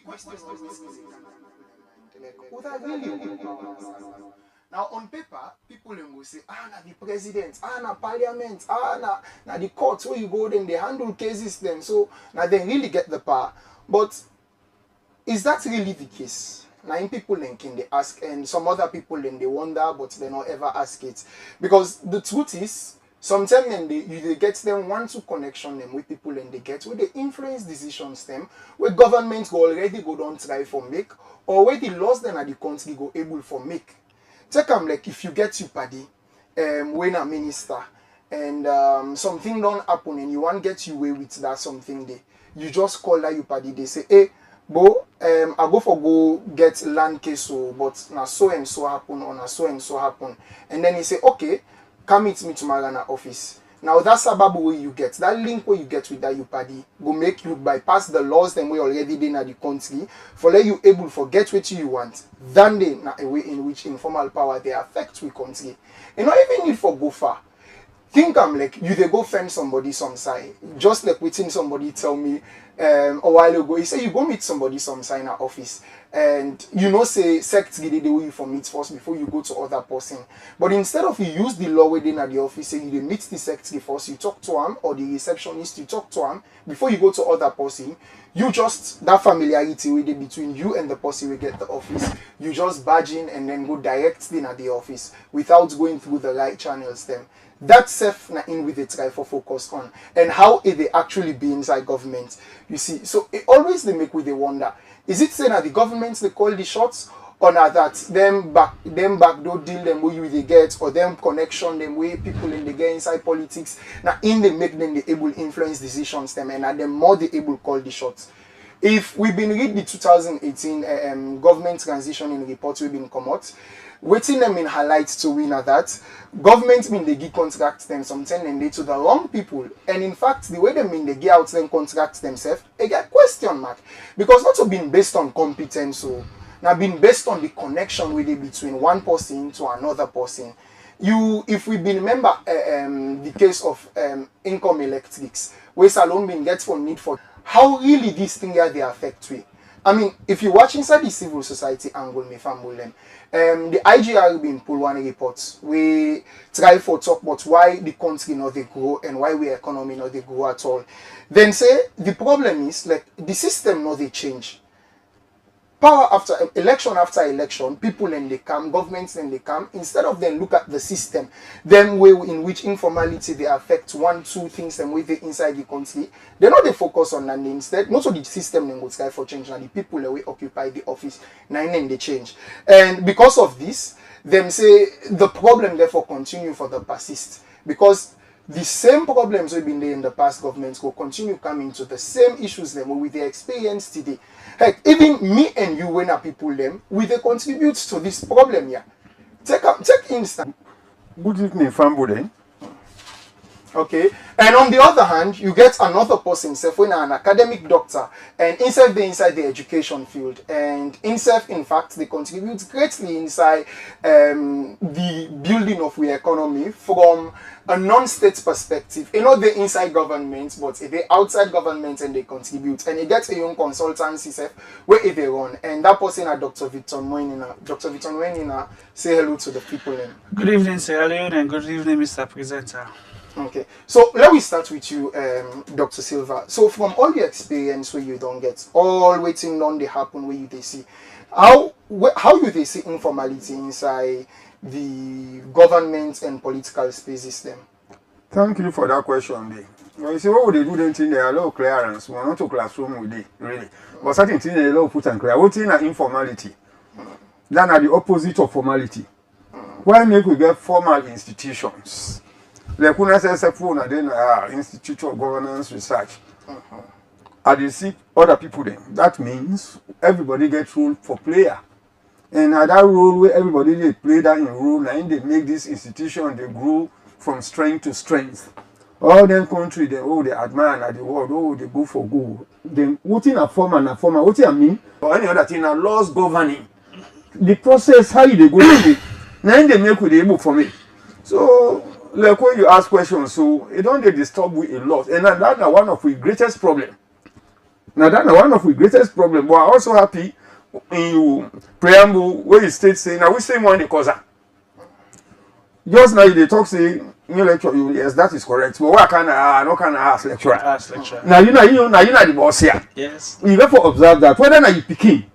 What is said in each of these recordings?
question always comes like, would I really want power? Now on paper, people will say, na the president, na parliament, na the courts where you go, then they handle cases then. So now they really get the power. But is that really the case? Now in people then can they ask, and some other people then they wonder, but they don't ever ask it. Because the truth is, sometimes then they get them one-two connection them with people and they get where they influence decisions them, where governments go already go don't try for make, or where the laws then at the country go able for make. Take them like if you get your party, when a minister, and something don't happen and you want to get your way with that something there, you just call that your party, they say, hey, Bo, I go get land case, so, but na so and so happen, or na so and so happen. And then he say, okay, come meet me tomorrow in the office. Now that's sababu way you get, that link where you get with that you party, go make you bypass the laws them we already did in the country, for let you able to get what you want, than they na a way in which informal power they affect we country. You not even need for go far. Think I'm like you they go find somebody some side. Just like waiting somebody tell me a while ago, he say you go meet somebody some side in our office. And you know say sect the way you for meet first before you go to other person. But instead of you use the law within at the office, say you meet the sect first, you talk to him, or the receptionist, you talk to him before you go to other person. You just that familiarity with between you and the person we get the office. You just badge in and then go directly at the office without going through the right channels them. That self na in with the try for focus on and how it they actually be inside government. You see, so it always they make with the wonder. Is it saying that the governments they call the shots, or not that them backdoor deal them way they get, or them connection them way people in the get inside politics now in they make them they able influence decisions them and them more they able call the shots. If we've been read the 2018 government transition in report we've been come out, waiting them in highlights to win at that government mean they give contracts them sometimes and they to the wrong people, and in fact the way they mean they get out them contracts themselves they get question mark because not been based on competence, so now been based on the connection with it between one person to another person. If we been remember the case of income electrics where Salon been gets for need for how really this thing here they affect we. I mean, if you watch inside the civil society angle, me family them, the IGR been pull one report. We try for talk about why the country not they grow and why we economy not they grow at all. Then say the problem is like the system not they change. Power after election, people and they come, governments and they come. Instead of them look at the system, them way in which informality they affect one, two things and way they inside the country. They not they focus on that instead. Not so the system then go try for change and the people that we occupy the office, nine they change. And because of this, them say the problem therefore continue for the persist because the same problems we've been there in the past governments will continue coming to the same issues them with their experience today. Heck, even me and you when are people them, we they contribute to this problem here. Take instance. Good evening, family. Okay, and on the other hand, you get another person, self when an academic doctor, and himself they inside the education field, and himself in fact they contribute greatly inside the building of the economy from a non-state perspective. You know the inside government, but they outside government and they contribute, and you get a young consultancy self where they run, and that person are Dr. Victor Moinina. Dr. Victor Moinina, say hello to the people. Good evening, Sierra Leone, and good evening, Mr. Presenter. Okay, so let me start with you, Dr. Silva. So from all the experience where you don't get, all waiting on they happen where you they see, how you they see informality inside the government and political space system? Thank you for that question, Day. Well, you see, what would they do then think they allow clearance? We're not to classroom with it, really. But certain things they allow put and clear. What thing are informality? Then are the opposite of formality. Why make we get formal institutions? Like when I say then Institute of Governance Research. And they see other people then. That means everybody gets role for player. And at that role where everybody they play that in role, and they make this institution they grow from strength to strength. All them country they they admire at the world, they go for good. Then what in a form and a form, what I mean? Or any other thing, a laws governing. The process how they go with it. Now they make with the able for me. So like when you ask questions, so it don't they disturb we a lot. And that's one of the greatest problem. Now that's one of the greatest problems. But I'm also happy in your preamble where you state saying, now we say one the cause. Just now they talk say new lecture, yes, that is correct. But why can't I no can ask lecturer? Ask lecturer. Now you know the boss here. Yes. You therefore observe that whether now you picking,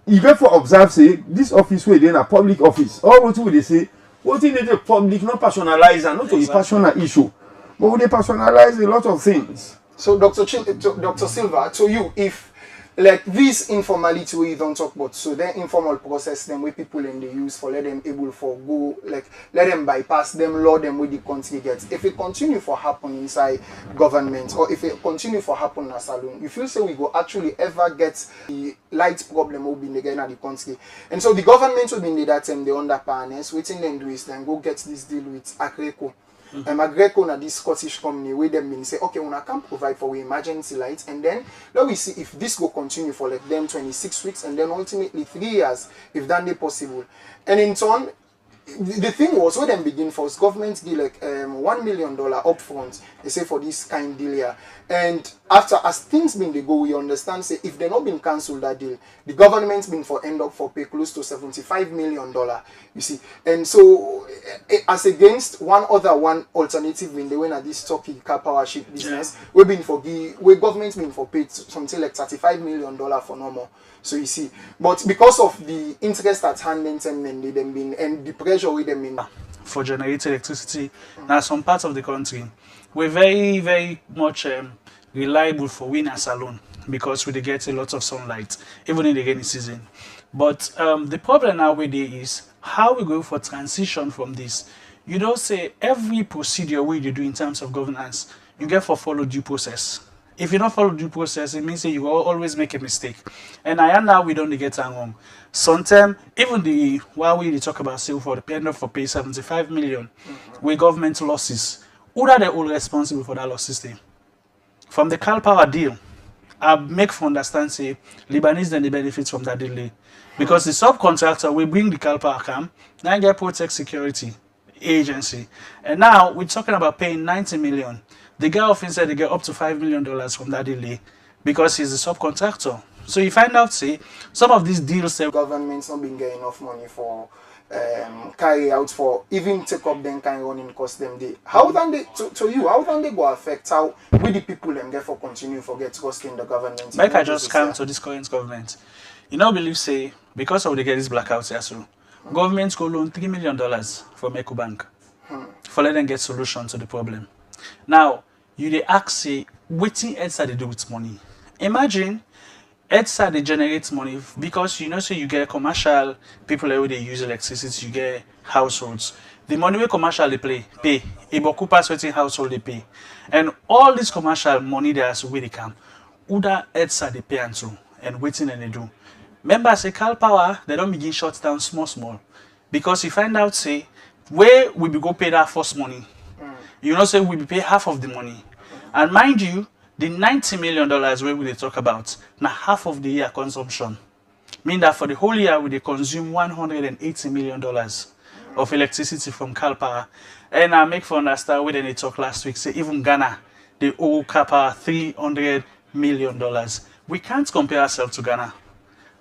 you therefore observe say this office where they in a public office. All what will they say? What in the public, not personalize and not to be personal issue. But they personalize a lot of things. So Dr. Silva, to you, if like this informality we don't talk about, so then informal process them where people in the use for let them able for go like let them bypass them law them with the country gets. If it continue for happen inside government or if it continue for happen in a salon, you feel say we go actually ever get the light problem will be again at the country. And so the government will be in that time they under partners, waiting them do is then go get this deal with Agreco. Agreco na this Scottish company where them mean say okay when I can provide for we emergency lights and then let we see if this will continue for like them 26 weeks and then ultimately 3 years if that be possible. And in turn the thing was when them begin first government give like $1 million upfront they say for this kind deal here, and after as things been they go we understand say if they not been cancelled that deal the government's been for end up for pay close to $75 million, you see. And so as against one alternative when they went at this Turkey car power ship business we been for we government been for paid something like $35 million for normal. So you see, but because of the interest at hand and them been and the pressure with them in for generated electricity, now some parts of the country we're very very much reliable for wind and salon because we get a lot of sunlight even in the rainy season. But the problem now with it is how we go for transition from this. You don't say every procedure we do in terms of governance you get for follow due process. If you don't follow due process, it means that you will always make a mistake. And I am now we don't get it wrong. Sometimes even the while we talk about sale for the end of for pay 75 million with government losses, who are they all responsible for that loss system? From the Cal Power deal, I make for understand say Lebanese then the benefits from that delay. Because the subcontractor will bring the Cal Power camp, now get protect security agency. And now we're talking about paying 90 million. The guy often said they get up to $5 million from that delay because he's a subcontractor. So you find out, say, some of these deals say government's not been getting enough money for carry out for even take up them kind of running cost them day. How then they to you, how then they go affect how we the people them get for continue forget costing the government? Like I just come to this current government. You know believe say because of they get this blackouts here so governments go loan $3 million from EcoBank for let them get solution to the problem. Now you they ask say waiting EDSA they do with money. Imagine EDSA they generate money because you know so you get commercial people where they use electricity, you get households. The money where commercial they pay, Iboku pass waiting household they pay. And all this commercial money there so where they come. Uda EDSA they pay and so and waiting and they do. Remember say Cal Power they don't begin shut down small because you find out say where we be go pay that first money. You know say we be pay half of the money. And mind you, the $90 million where we talk about, now half of the year consumption. Mean that for the whole year we consume $180 million of electricity from Cal Power. And I make for understand when they talk last week, say even Ghana, they owe Cal Power $300 million. We can't compare ourselves to Ghana.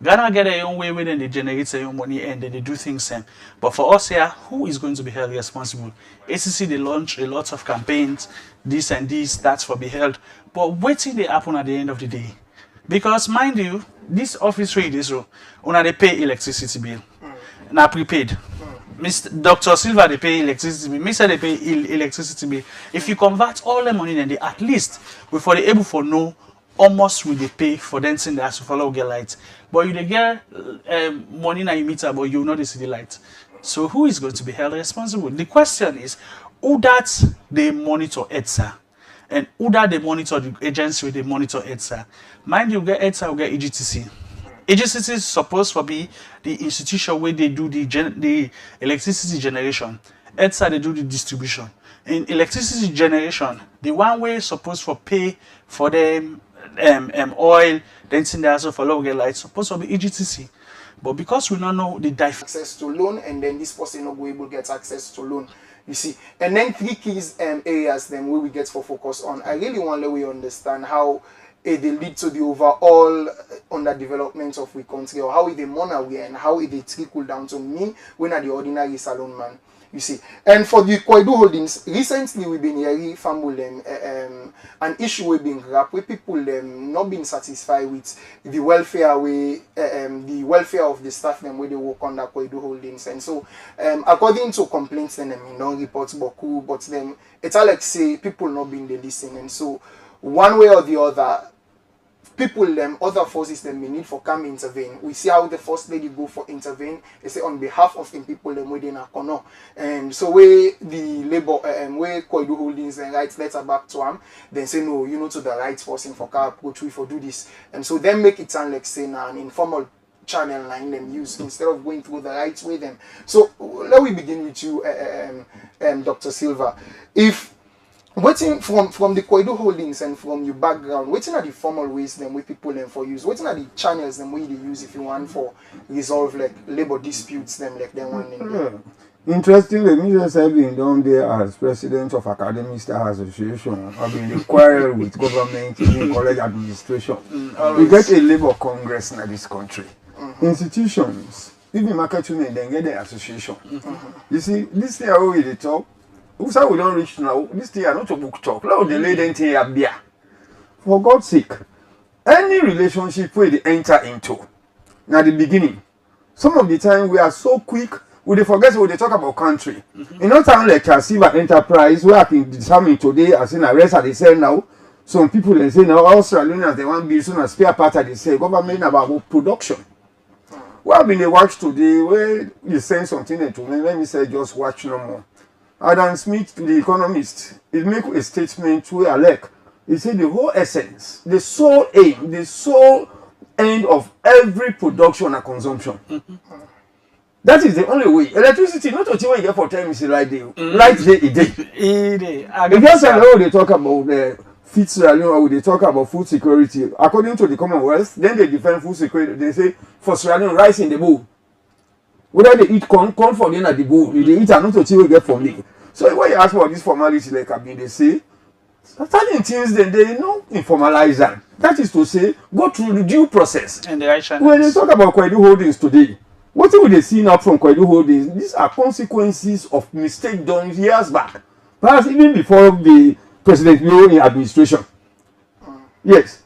Ghana get their own way when they generate their own money and then they do things same. But for us here, who is going to be held responsible? ACC they launch a lot of campaigns, this and this, that's for be held. But wait till they happen at the end of the day. Because mind you, this office rate is so when they pay electricity bill. Now prepaid. Mr. Dr. Silva they pay electricity bill. Mr. they pay electricity bill. If you convert all the money then they at least before they able for know almost will they pay for dancing that to follow get light. But you they get money na meter, but you know the city light. So who is going to be held responsible? The question is, who that they monitor EDSA and who that they monitor the agency they monitor EDSA. Mind you, get EDSA, we get EGTC. EGTC is supposed to be the institution where they do the electricity generation. EDSA they do the distribution. In electricity generation, the one way supposed to pay for them oil, then in there also for low get light supposed to be EGTC. But because we don't know the access to loan and then this person not go able to get access to loan. You see, and then 3 keys areas then where we get for focus on. I really want to let we understand how they lead to the overall underdevelopment of we country, or how the money we and how it trickle down to me when are the ordinary salon man. You see, and for the Koidu holdings, recently we've been hearing from them an issue we've been grabbed with people not being satisfied with the welfare of the staff them where they work under Koidu holdings, and so according to complaints then non reports Boku, but then it's all like say people not being the listen, and so one way or the other, people other forces them may need for come intervene. We see how the first lady go for intervene. They say on behalf of the people them within Economi. And so where the labor where Koidu holdings and rights letter back to them, then say no, you know, to the right person for car approach we for do this. And so then make it sound like saying an informal channel line them use instead of going through the right way them. So let we begin with you, Dr. Silva. If waiting from the Koidu holdings and from your background, waiting are the formal ways them with people them for use, waiting are the channels them way they use if you want for resolve like labor disputes them like them one in Interestingly, me just have been down there as president of Academic Staff Association. I've been inquiring with government, even college administration. We get a labor congress in this country. Institutions, even market women, then get the association. You see, this year we the talk. We don't reach now. This year not a book talk. Now the lady thing up there. For God's sake, any relationship where they enter into, now the beginning, some of the time we are so quick. We they forget what they talk about country. You know, time like a silver enterprise where I can determine today as in a rest they say now. Some people they say now Australians they want build soon as spare part they say government about production. Well, I've been a watch today where you send something to me. Let me say just watch no more. Adam Smith, the economist, he make a statement where I like. He said the whole essence, the sole aim, the sole end of every production and consumption. That is the only way. Electricity, not what you get for time is light day. Light day, it day. Because I know they talk about the food Sierra Leone, they talk about food security. According to the Commonwealth, then they define food security. They say for Sierra Leone, rice in the bowl. Whether they eat corn for dinner at the bowl, they eat and not what you get from me. So when you ask about this formality, like I mean, they say certain things then they know informalize them. That is to say, go through the due process. And the right channels. When they talk about Koidu holdings today, what will they see now from Koidu holdings? These are consequences of mistake done years back, perhaps even before the President Leone administration. Yes.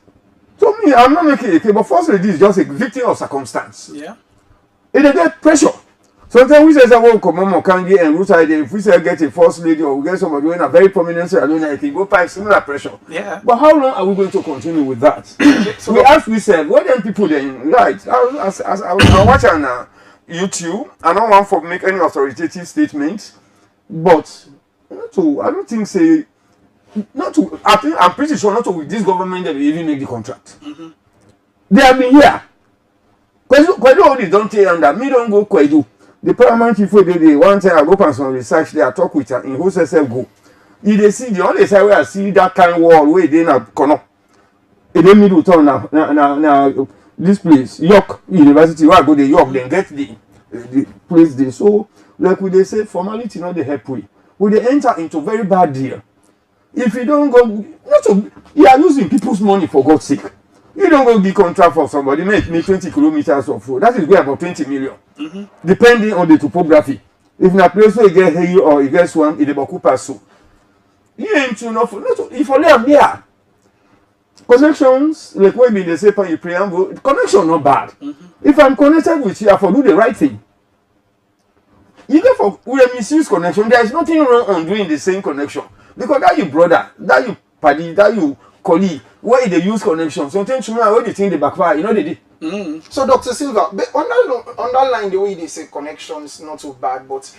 So me, I'm not making a case, but firstly, this is just a victim of circumstance. Yeah. It they get pressure. Sometimes we say someone come on can get and root idea. If we say get a first lady or we get somebody doing a very prominent alone, I can go by similar pressure. Yeah. But how long are we going to continue with that? So we ask ourselves, what then people then right? I watch on YouTube. I don't want to make any authoritative statements, but not to. I don't think say not to. I think I'm pretty sure not to with this government that will even make the contract. They have been here. Kwedu only don't tell that me don't go Kwedu. The paramount chief wey dey one time I go for some research there, I talk with her in who self go. You dey see the only side where I see that kind of wall wey dey na Kono. E dey middle town na this place York University where I go dey York then get the place there. So like we dey say formality not dey help we dey enter into very bad deal. If you don't go, not to, you are losing people's money for God's sake. You don't go give contract for somebody, make me 20 kilometers of road. That is where about 20 million. Depending on the topography. If na place where you get hay or you get swamp, it about Kupasu. You ain't too enough. If only I'm there. Connections, like when they say for your preamble, connection not bad. If I'm connected with you, I for do the right thing. Even for we misuse connection, there is nothing wrong on doing the same connection. Because that you brother, that you paddy, that you colleague, where they use connection. Sometimes tomorrow when they think they backfire, you know they did. So Dr. Silva, underline the way they say connections not so bad, but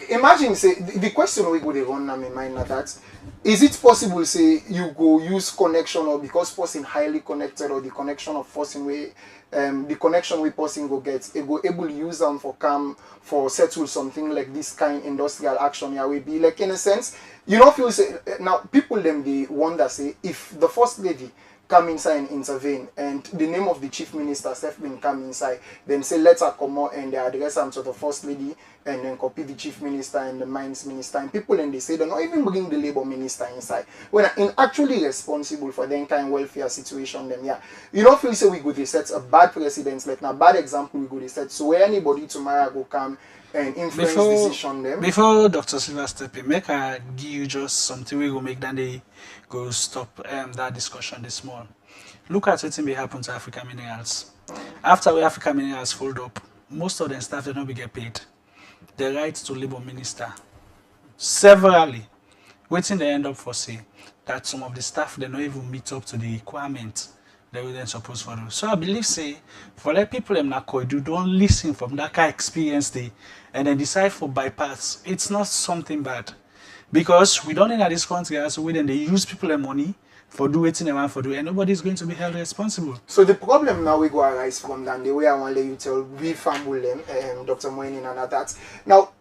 imagine say the question we go they run now in mind that is it possible say you go use connection or because person highly connected or the connection of person way the connection we person go get it go able to use them for come for settle something like this kind industrial action yeah will be like in a sense you know feel say now people them they wonder say if the first lady come inside and intervene, and the name of the chief minister Steph been come inside, then say let her come out and they address them to the first lady and then copy the chief minister and the mines minister and people, and they say they're not even bringing the labor minister inside when in actually responsible for the kind welfare situation. Then yeah, you don't feel say we go to set a bad precedent, like now bad example we go to set, so where anybody tomorrow go come and influence decision them. Before Dr. Silva step in, make I give you just something we will make that they go stop that discussion this small. Look at what may happen to African Minerals. After we African Minerals fold up, most of them staff they don't be get paid. The right to labor minister severally waiting they end up for say that some of the staff they don't even meet up to the requirement they were then supposed to do. So I believe say for let people them not do don't listen from that kind of experience they and then decide for bypass. It's not something bad. Because we don't in this country as we then they use people their money for do what they want for do and nobody's going to be held responsible. So the problem now we go arise from that, the way I want to let you tell we family them, Dr. Moinin and that. Now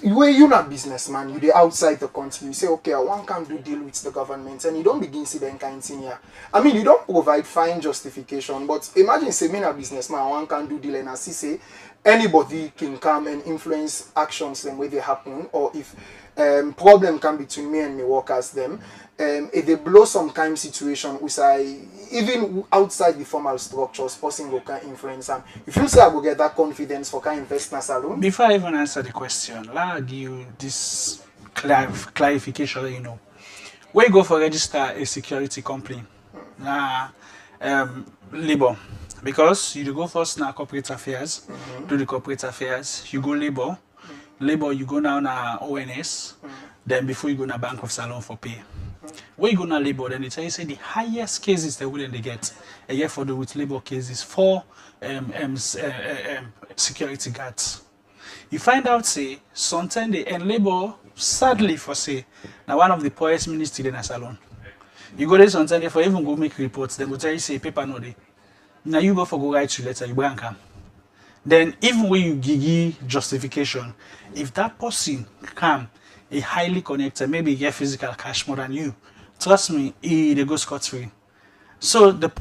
you're not businessman, you're outside the country, you say, okay, I want can do deal with the government, and you don't begin see them kind of thing here. I mean, you don't provide fine justification, but imagine say me a businessman, I want can do deal, and I see say anybody can come and influence actions them way they happen, or if problem come between me and my workers them, if they blow some kind of situation which I even outside the formal structures, person go can influence them. If you say I go get that confidence for can invest in a salon. Before I even answer the question, let me give you this clarification, you know. When you go for register a security company, labor, because you go first now corporate affairs, do the corporate affairs, you go labor, you go now na ONS, then before you go na Bank of Salon for pay. When you go na labor, then they tell you say the highest cases they wouldn't they get a year for the with labor cases for security guards. You find out say sometimes they and labor sadly for say now one of the poorest ministry in a salon. You go there sometimes for even go make reports, they go tell you say paper no day. Now you go for go write your letter, you bring come. Then even when you give justification, if that person come a highly connected, maybe get physical cash more than you, trust me, they go scot-free. So the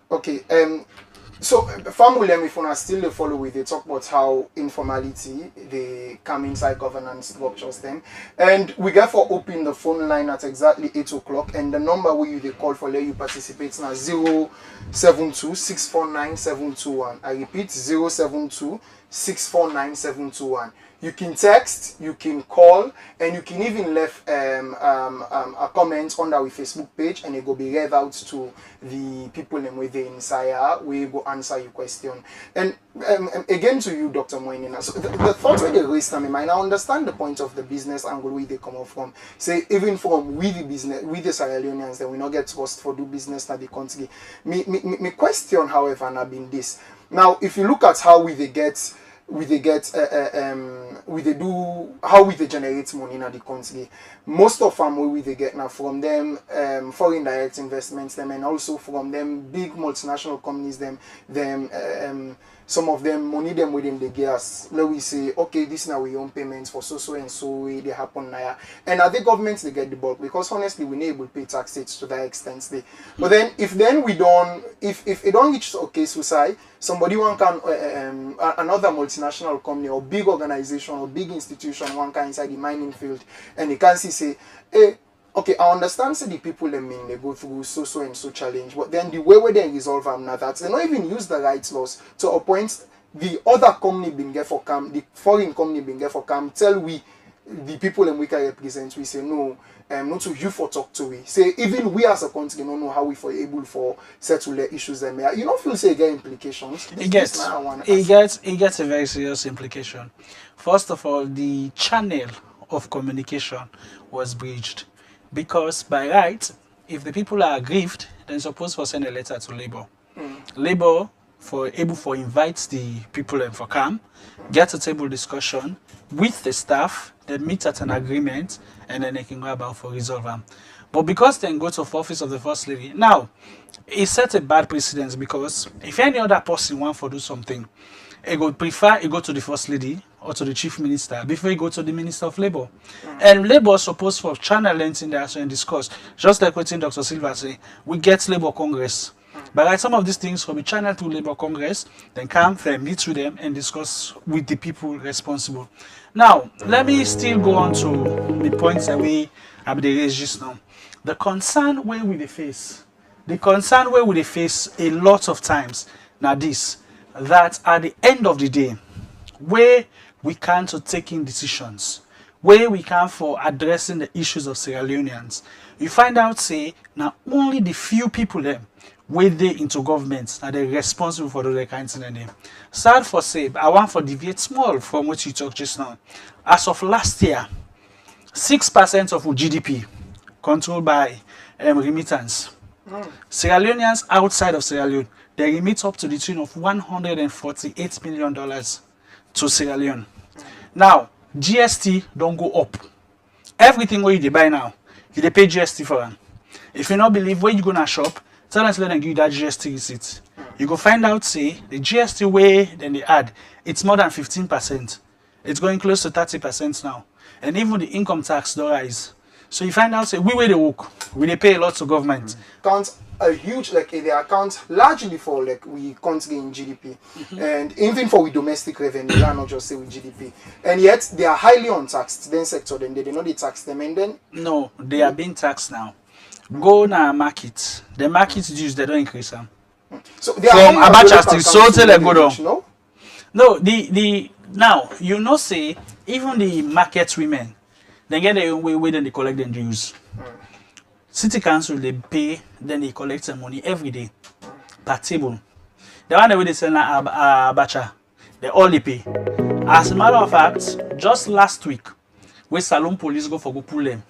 okay, so family if you still they follow with they talk about how informality they come inside governance structures them, and we get for open the phone line at exactly 8 o'clock, and the number where you they call for let you participate now 072-649-721. I repeat 072-649-721. You can text, you can call, and you can even leave a comment on our Facebook page, and it will be read out to the people within inside. We go answer your question. And again to you, Dr. Moinina. So the thought where they raised in my mind, I understand the point of the business angle where they come up from. Say even from we the business, we the Sierra Leoneans, that we not get trust for do business in the country. Me question, however, have been this. Now, if you look at how we they get. We they do how we they generate money in the country. Most of them we they get now from them foreign direct investments them, and also from them big multinational companies them some of them money them within the gas. Let we say okay, this now we own payments for so and so way they happen now, and at the government they get the bulk because honestly we not able to pay taxes to that extent. But then if we don't if it don't reach okay society, somebody one can another multinational company or big organization or big institution one can inside the mining field, and they can see say hey, okay, I understand say the people they go through so and so challenge, but then the way where they resolve them now that they not even use the rights laws to appoint the other company being get for come, the foreign company being get for come, tell we the people and we can represent, we say no, not to you for talk to we. Say even we as a country don't know how we for able for settle the issues them. You don't feel say get implications. It gets a very serious implication. First of all, the channel of communication was breached. Because by right, if the people are aggrieved, then supposed to send a letter to Labour. Labour for invite the people and for come, get a table discussion with the staff, then meet at an agreement, and then they can go about for resolve them. But because then go to the office of the first lady, now it set a bad precedence because if any other person want to do something, he would prefer he go to the first lady or to the chief minister before he go to the minister of labor. And labor supposed for channel anything there and discuss. Just like what Dr. Silva say, we get labor congress. But like some of these things will be channeled to labor congress, then come and meet with them and discuss with the people responsible. Now, let me still go on to the points that we have raised just now. The concern where we face a lot of times now this, that at the end of the day, where we can to taking decisions, where we can for addressing the issues of Sierra Leoneans, you find out say now only the few people them where they into government are they responsible for those kinds of things. Sad for say, I want for deviate small from what you talked just now. As of last year, 6% of our GDP controlled by remittance. Sierra Leoneans outside of Sierra Leone, they remit up to the tune of $148 million to Sierra Leone. Now, GST don't go up. Everything where you buy now, you pay GST for them. If you not believe where you gonna shop, tell us let them give you that GST receipt. You go find out, say, the GST way then they add, it's more than 15%. It's going close to 30% now. And even the income tax don't rise. So you find out, say, we where they work, we they pay a lot to government. Count a huge, like, they account largely for, like, we can't gain GDP. And even for we domestic revenue, not just say with GDP. And yet, they are highly untaxed, then sector, then they know they tax them, and then... No, they are being taxed now. Go na market. The market dues, they don't increase them. So they From are Abacha still so till they go down. No? No, now you know say even the market women, they get their own way then they collect their dues. City council they pay, then they collect their money every day per table. The one that they sell na Abacha, they all they pay. As a matter of fact, just last week, where Salon Police go pull them.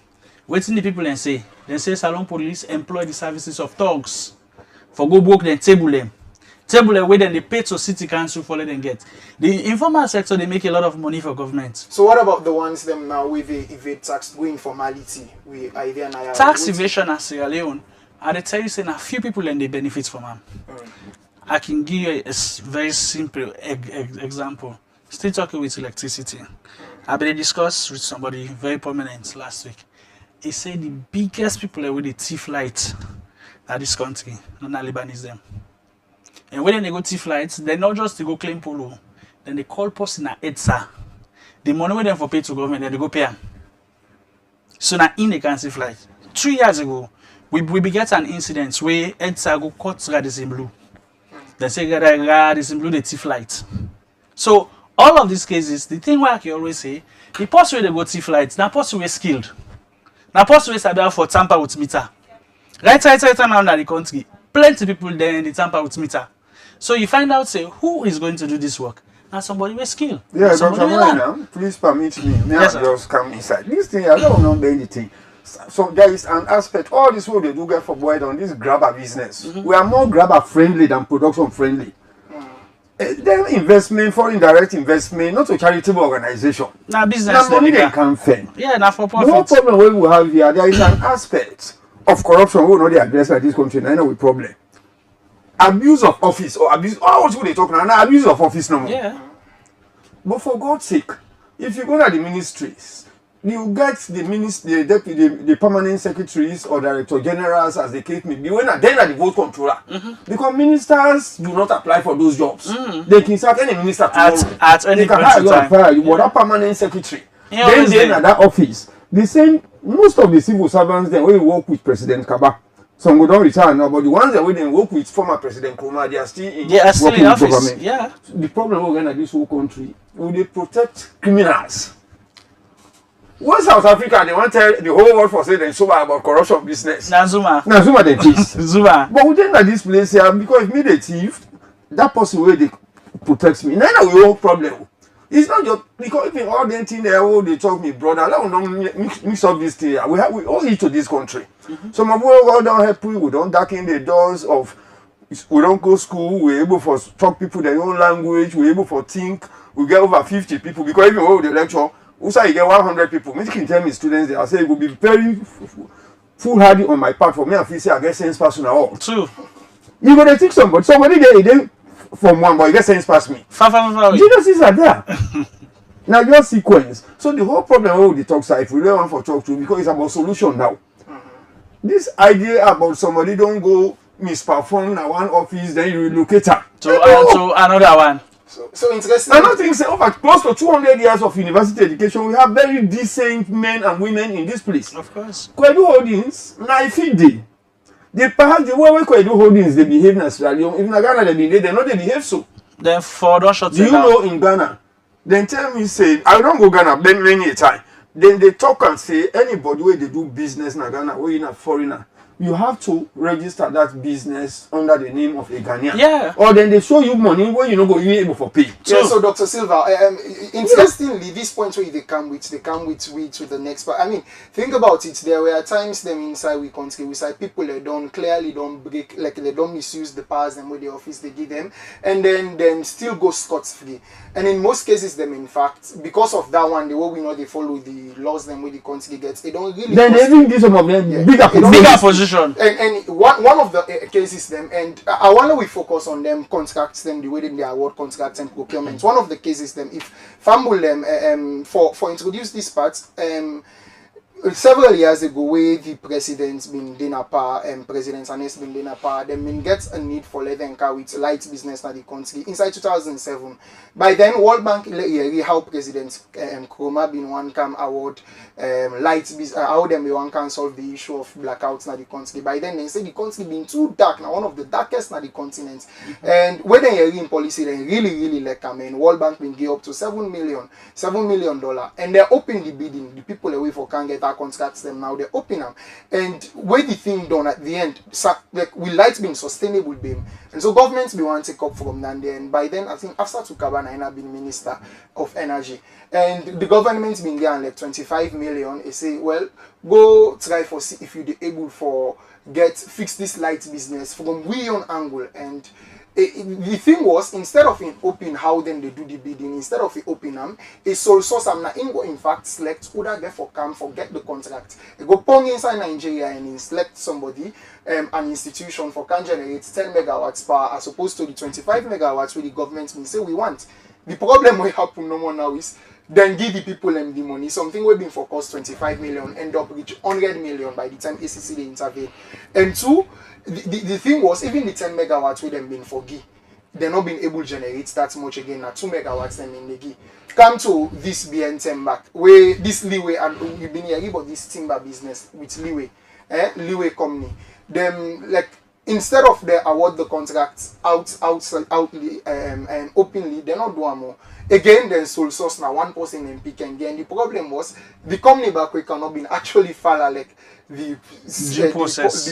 Waiting the people and say, they say Salon Police employ the services of thugs for go book them, table them where then they pay to city council for let them get. The informal sector they make a lot of money for government. So what about the ones them now with evade tax, go informality, we either tax evasion at Sierra Leone, and they tell you saying a few people and they benefit from them. I can give you a very simple example. Still talking with electricity. I've been discussed with somebody very prominent last week. He said the biggest people with the thief light at this country, not Lebanese them. And when they go thief lights, they not just to go claim polo, then they call person at EDSA. The money with them for pay to government, then they go pay them. So now in the can thief light. 3 years ago, we get an incident where EDSA go cut Radisson Blue. They say Radisson Blue the thief light. So all of these cases, the thing where I can always say, the person where they go thief lights, now person where skilled. Now person where sabi for tamper with meter. Right now in the country, plenty people there in the tamper with meter. So you find out, say, who is going to do this work? Now somebody with skill. Yeah, Dr. Moina, please permit me. May I just come inside. This thing, I don't know anything. So there is an aspect, all this what they do get for boy on this grabber business. We are more grabber friendly than production friendly. Then investment, foreign direct investment, not a charitable organization. Now business. Now money they can fend. Yeah, now for profit. The whole problem we have here, there is an aspect of corruption we will not address by this country. I know we problem. Abuse of office or abuse. Oh, what they talk now? Abuse of office no more. Yeah. But for God's sake, if you go to the ministries, you get the minister, the permanent secretaries or director generals, as the case may be, when then are the vote controller. Because ministers do not apply for those jobs. They can sack any minister tomorrow. At any they can point hire in you and time. fire you, but that permanent secretary. Yeah, Then at that office, the same. Most of the civil servants then when you work with President Kaba. Some go don't retire now, but the ones that we then work with former President Nkrumah, they are still in office. Government. Yeah. So the problem we're going to this whole country, will they protect criminals? When South Africa, they want to tell the whole world for saying they're sober about corruption business. Zuma they teach. Zuma. But within this place here, because if me they thief, that person where they protects me. Now we have problem. It's not just because even all the thing there, they talk me, brother. Let us not mix up this thing. We all eat to this country. Some of us don't help we don't darken the doors of. We don't go school. We're able to talk people their own language. We're able to think. We get over 50 people because even when we lecture, also you get 100 people. Me can tell me students there. I say it will be very foolhardy on my part for me. I feel say I get sense person at all. True. You gonna think somebody there. from one, but you get sense past me. Far away. Geniuses are there. Now your sequence. So the whole problem with the talk side, if we don't want for talk to, because it's about solution now. This idea about somebody don't go misperform in one office, then you relocate her to another one. So interesting. I don't think so. Over close to 200 years of university education, we have very decent men and women in this place. Of course. Kwedu Holdings, na ifide. Perhaps the way Kwedu Holdings they behave in Sierra Leone, if in Ghana they know they behave so. Then for don't shut do you know in Ghana? Then tell me say I don't go Ghana many a time. Then they talk and say anybody where they do business in Ghana, where in a foreigner, you have to register that business under the name of a Ghanaian. Yeah. Or then they show you money where you not go able for pay. Yeah, so Dr. Silva, interestingly, these points where they come with we to the next part. I mean, think about it. There were times them inside we country, we say people they don't break, like they don't misuse the powers them with the office they give them, and then them still go scot-free. And in most cases, them in fact, because of that one, the way we know they follow the laws them with the country gets, they don't really. Then they even give some of them bigger position. And one of the cases them, and I wonder we focus on them contracts them the way they award contracts and procurement. One of the cases them, if fumble them for introduce this part several years ago, where the president's been dinner par President Anes been dinner par, then been gets a need for leather and car with light business in the country inside 2007. By then, World Bank how President Kroma been one come award light business how them be one can solve the issue of blackouts in the country. By then they say the country been too dark now, one of the darkest in the continent. And when they in policy, they really like World Bank been give up to $7 million, and they're open the bidding. The people away for can get contracts them now, they open them, and where the thing done at the end, like will light being sustainable beam, and so governments be want to take up from that. And by then I think after Tukabana I been Minister of Energy, and the government's been there like 25 million. They say, well, go try for see if you're able for fix this light business from we on angle. And the thing was, instead of in open how then they do the bidding, instead of open them, it's sole source in fact select who that get for come forget the contract. They go pong inside Nigeria and select somebody, an institution for can generate 10 megawatts power as opposed to the 25 megawatts where the government will say we want. The problem will happen no more now is then give the people them the money. Something will be for cost 25 million, end up reach 100 million by the time ACC they intervene. And two, the thing was, even the 10 megawatts with them been for GI, they're not being able to generate that much again. Now 2 megawatts them in the GI. Come to this BN10 back, where this leeway, and we've been hearing about this timber business with leeway, leeway company. Them like instead of they award the contracts outly and openly, they're not doing more. Again, then sole source now 1% MP can get. And the problem was the company back we cannot be actually follow like the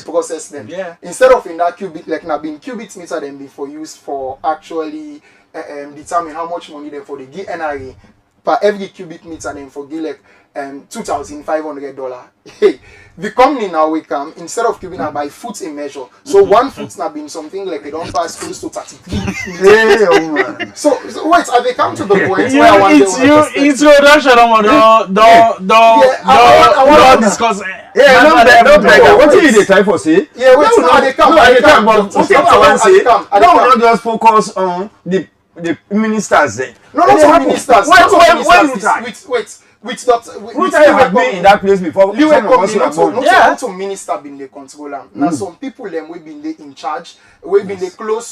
process then. Yeah. Instead of in that qubit like now being qubit meter then be for use for actually determine how much money then for the NRA per every cubic meter then for like $2,500. Hey, the company now we come instead of giving her by foot in measure. So 1 foot now been something like they don't pass close to 33. Hey, oh man. So wait, have they come to the point where I want to introduction don't discuss. Yeah, don't beg. What do you try for say? Yeah, wait, no, they come. But what I want to say, don't just focus on the ministers there. No, not ministers. Wait, Which I have been in that place before. Not to minister been the controller. Now some people them we been in charge, we been the close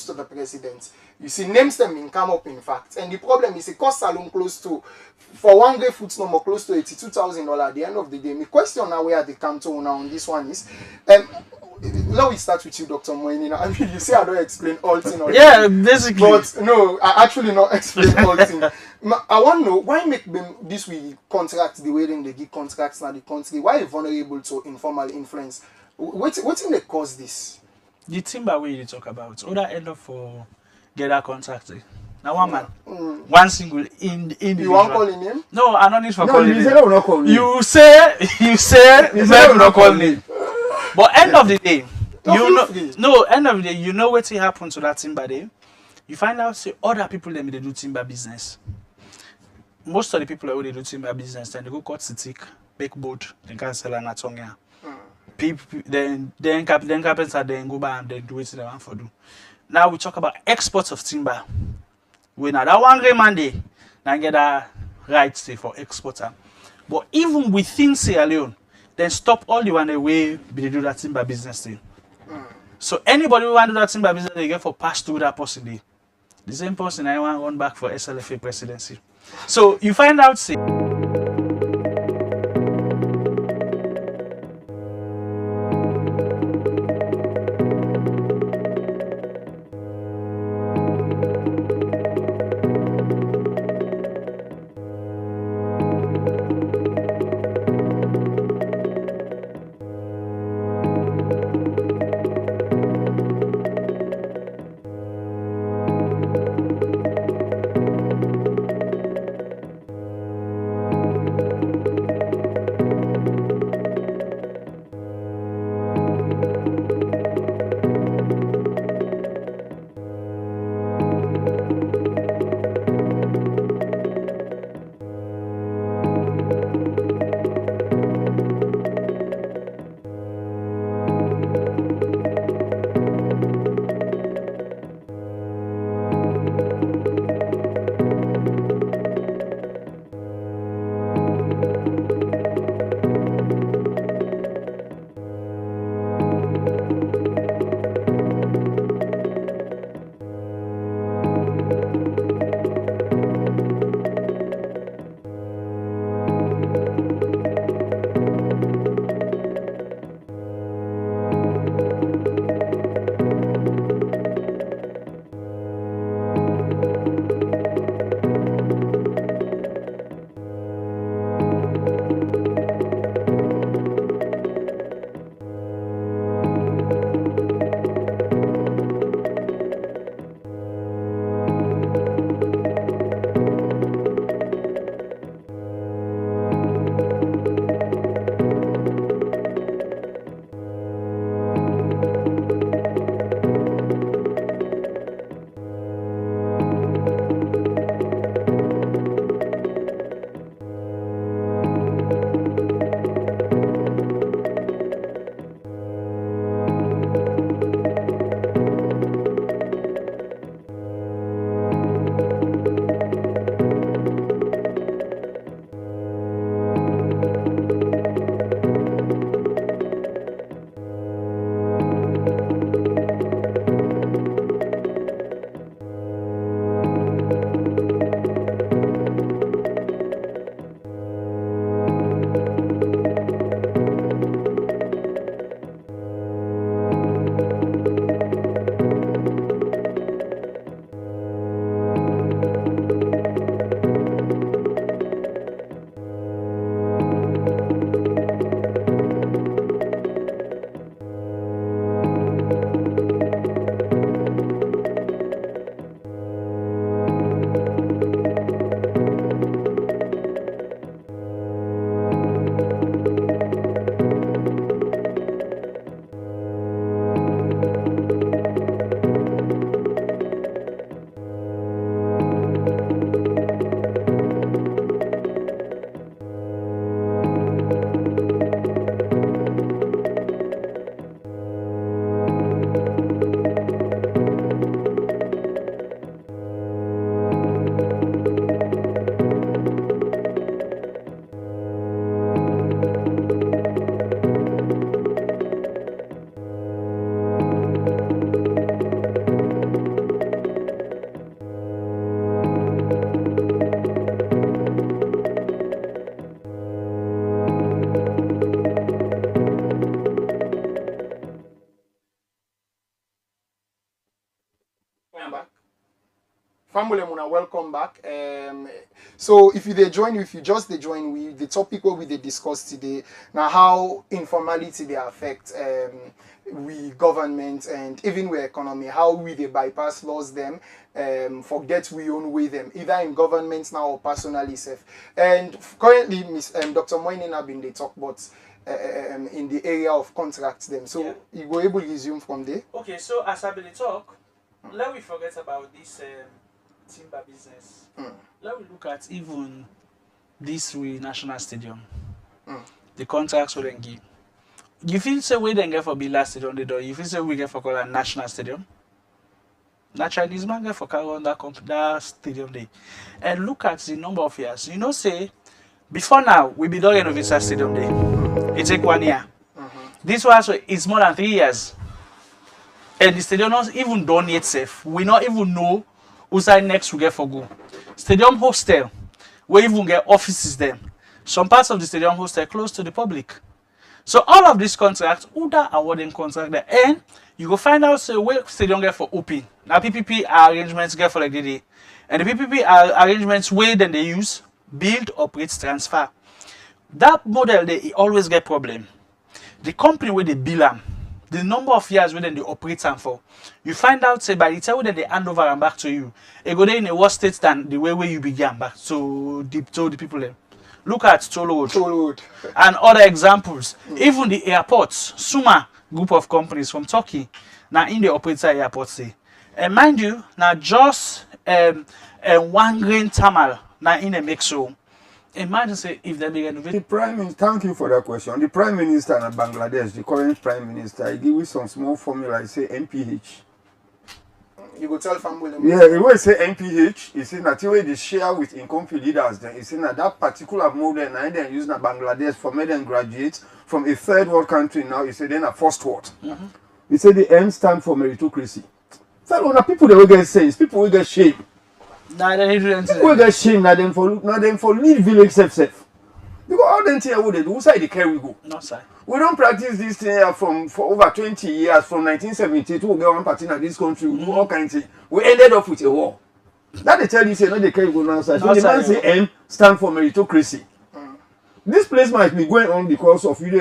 to the president. You see, names them in come up in fact. And the problem is it costs alone close to for one day foot number close to $82,000 at the end of the day. My question now where they come to now on this one is now we start with you, Dr. Moini. I mean, you say I don't explain all things. Yeah, basically. But no, I actually not explain all things. I want to know why make them this we contract the way they give contracts now the country. Why vulnerable to informal influence? What's in the cause this? The timber way you talk about, other end up for get that contract. Now one man, one single individual. You want calling him? No, I don't need for calling him. You say let me not call him. But end of the day, end of the day, you know what happened to that timber day. You find out say other people them they do timber business. Most of the people who they do timber business, then they go cut stick, bake boat, they can sell an atonga. People then carpenter then go buy and then do what they want for do. Now we talk about exports of timber. We now that one man day, now get that right say for exporter. But even within Sierra Leone, then stop all the one way they do that timber business thing. So anybody who want to do that timber business, they get for pass through that person day. The same person I want to run back for SLFA presidency. So you find out say Family, welcome back. So if you just they join, the topic what we they discuss today now how informality they affect we government and even we economy, how we they bypass laws them, forget we own way them either in government now or personally safe. And currently, Miss Dr. Moinin have been they talk about in the area of contracts them. So yeah. You were able to resume from there. Okay, so as I been talk, let we forget about this timber business. Let we look at even this national stadium. The contracts we then give. You feel say we then get for be last stadium the door. You feel say we get for call a national stadium? That Chinese man get for carry on that stadium day. And look at the number of years. You know, say, before now, we be done renovate that stadium day. It take 1 year. This was it's more than 3 years. And the stadium not even done yet safe. We not even know who's side next we get for go. Stadium hostel, we even get offices there. Some parts of the stadium hostel close to the public. So all of these contracts, who that awarding contract there, and you go find out say where stadium get for open. Now PPP arrangements get for like the day. And the PPP arrangements where then they use build, operate, transfer. That model they always get problem. The company where they bill them, the number of years where then they operate them for, you find out say by the time that they hand over and back to you, it go there in a worse state than the way where you began back to the people there. Look at Toll Road and other examples. Even the airports, Suma group of companies from Turkey, now in the operator airports say. And mind you, now just 1 grain tamal now in a mix so. Imagine say if they be renovated. The Prime Minister, thank you for that question. The Prime Minister in Bangladesh, the current Prime Minister, he give you some small formula, he say MPH. You go tell family. Yeah, he will say MPH, he say that way they share with incomplete leaders then. He say that particular model now they use in Bangladesh for made them graduate from a third world country now, he say then a first world. He said the M stand for meritocracy. So now people they will get sense, people will get shame. Nah, they do anything. People will get shame now them for lead village safe. Because all them things what they do, who side the care we go? No sir. We don't practice this thing here for over 20 years, from 1972 we get one party in this country, we do all kinds of things. We ended up with a war. That they tell you say no they care go now. So the man say M stand for meritocracy. This place might be going on because of you.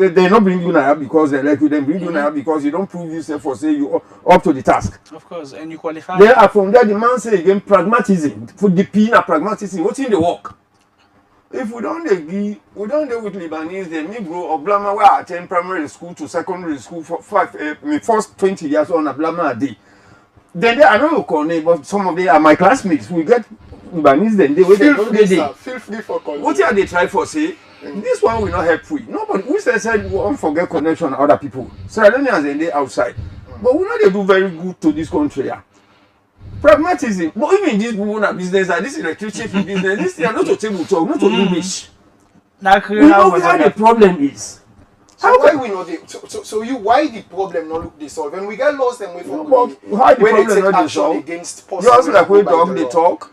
They not bring you now because they like you. They bring you now because you don't prove yourself for say you up to the task. Of course, and you qualify. Then from there the man say again pragmatism. For the P na pragmatism. What's in the work? If we don't deal with Lebanese, then me grow up Blama where I attend primary school to secondary school for my first 20 years on a Blama a day. Then I know Economi, but some of them are my classmates. We get Lebanese then they Feel free for calling. what are they try for say? This one will not help we. Nobody who said we won't forget connection with other people. Sierra Leoneans then they outside. But we know they do very good to this country. Yeah. Pragmatism. But even these people na business, this electricity business, this thing are not to table talk, not to English. We know where the problem is. So why we know the why the problem not look this solve? When we get lost and we forget Why the problem not dey solve? Against Just like we talk,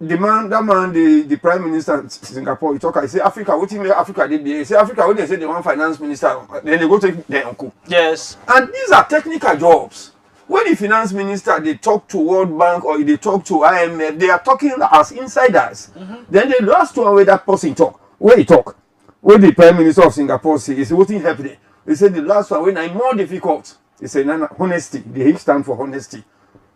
the Prime Minister of Singapore, he talk, I say Africa, what make Africa they be? Say Africa, when they say they want finance minister, then they go take their uncle. Yes. And these are technical jobs. When the finance minister they talk to World Bank or they talk to IMF, they are talking as insiders. Then the last one where that person talk, where he talk, where the Prime Minister of Singapore say, he said, what thing happened? He said the last one when I'm more difficult. He said, no, honesty. The H stand for honesty.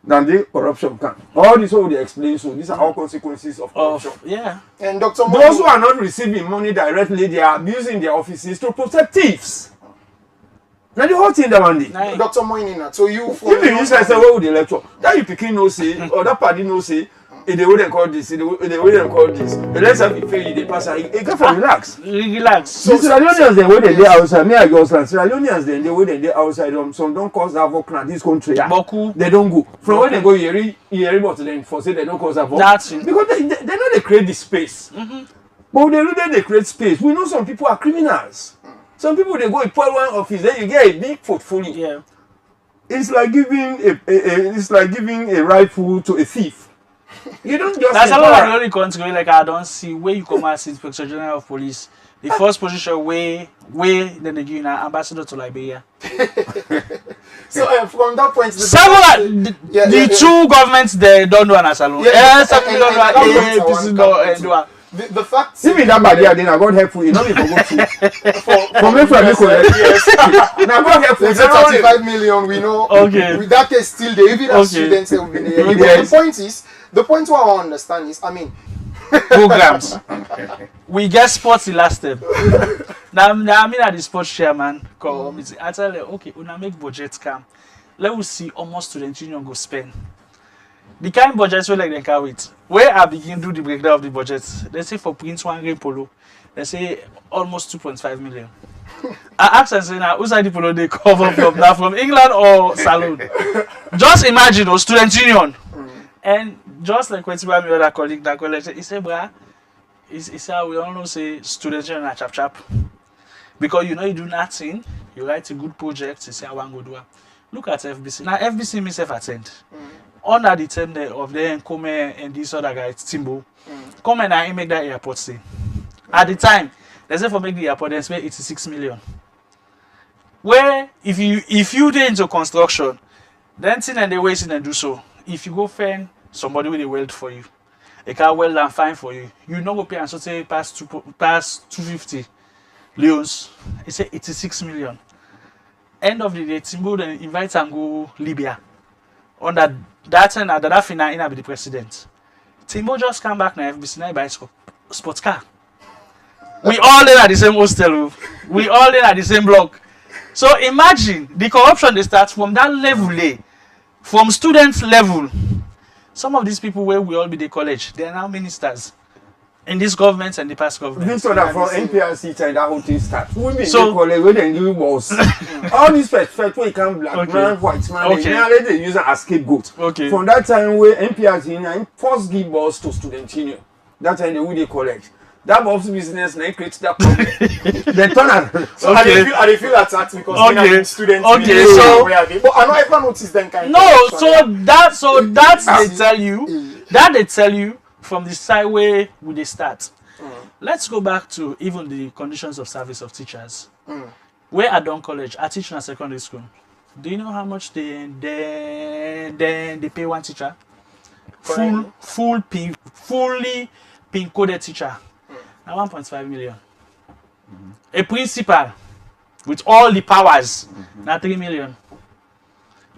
Than the corruption can. All this what they explain. So these are all consequences of corruption. Yeah. And Dr. Those who are not receiving money directly, they are abusing their offices to protect thieves. Now the whole thing that one day. Dr. Moinina, so you If the minister say what would the lecture? That you picking no say, or that party no say, if they wouldn't call this, if they wouldn't call this. Let's have it fail, they pass it go for relax. Relax. So Sierra Leoneans then when they outside, me I go outside. Sierra Leoneans then they when they outside some don't cause havoc in this country. They don't go. From when they go here but then for say they don't cause havoc. That's it. Because they know they create the space. But they really they create space. We know some people are criminals. Some people they go in point one office, then you get a big portfolio. Yeah. It's like giving a rifle to a thief. You don't just. That's a lot of the only country like I don't see where you come as Inspector General of Police. The first position where then they give you an ambassador to Liberia. So from that point, the two governments they don't do an asylum. Yeah, the fact even that bad then I got helpful, you know me for go to for me from me correct. Yes. Now God helpful. 35 million we know. Okay. With that case still they even have students they will be there. The point what I understand is programs. We get sports the last step. Now I mean at the sports chairman come I tell them okay, una make budget come. Let us see how much student union go spend. The kind budget we like they can wait. Where I begin do the breakdown of the budget, they say for Prince 1 green polo, they say almost 2.5 million. I asked and say now who's the polo they cover from now from England or Salon? Just imagine, oh, student union. And just like when my other colleague that college, he said, bruh, he said, we all know say student union are chap chap. Because you know you do nothing, you write a good project, you say I want to do it. Look at FBC. Now FBC me self attend. Under the term of them come and this other guy, Timbo. Come and I make that airport stay. At the time, they say for make the airport, they spend 86 million. Where if you did into construction, then thing and they wait and do so. If you go find somebody with a weld for you, they can weld and fine for you. You know go pay and so say past 250 Leons. He say 86 million. End of the day, Timbo then invite and go Libya. Under that time, that final be the president. Timbo just come back now FBC now buy sports car. We all in at the same hostel. We all in at the same block. So imagine the corruption they start from that level, from student level. Some of these people where we all be the college, they are now ministers in this government and the past government. This one from NPRC and that whole thing start. Women so, they college where they do was all these first where you can black man, white man, they use as scapegoat. Okay. From that time where NPRC first give balls to student union. That time they would they college. That boss business now creates that problem. They turn around. So okay. I feel attacked because they are students. Okay, so but I don't ever notice them kind. No, so that's they tell you. That they tell you from the side where would they start. Let's go back to even the conditions of service of teachers. Where at Don College, I teach in a secondary school. Do you know how much they pay one teacher? Fully pin coded teacher. Now 1.5 million. A principal with all the powers, now 3 million.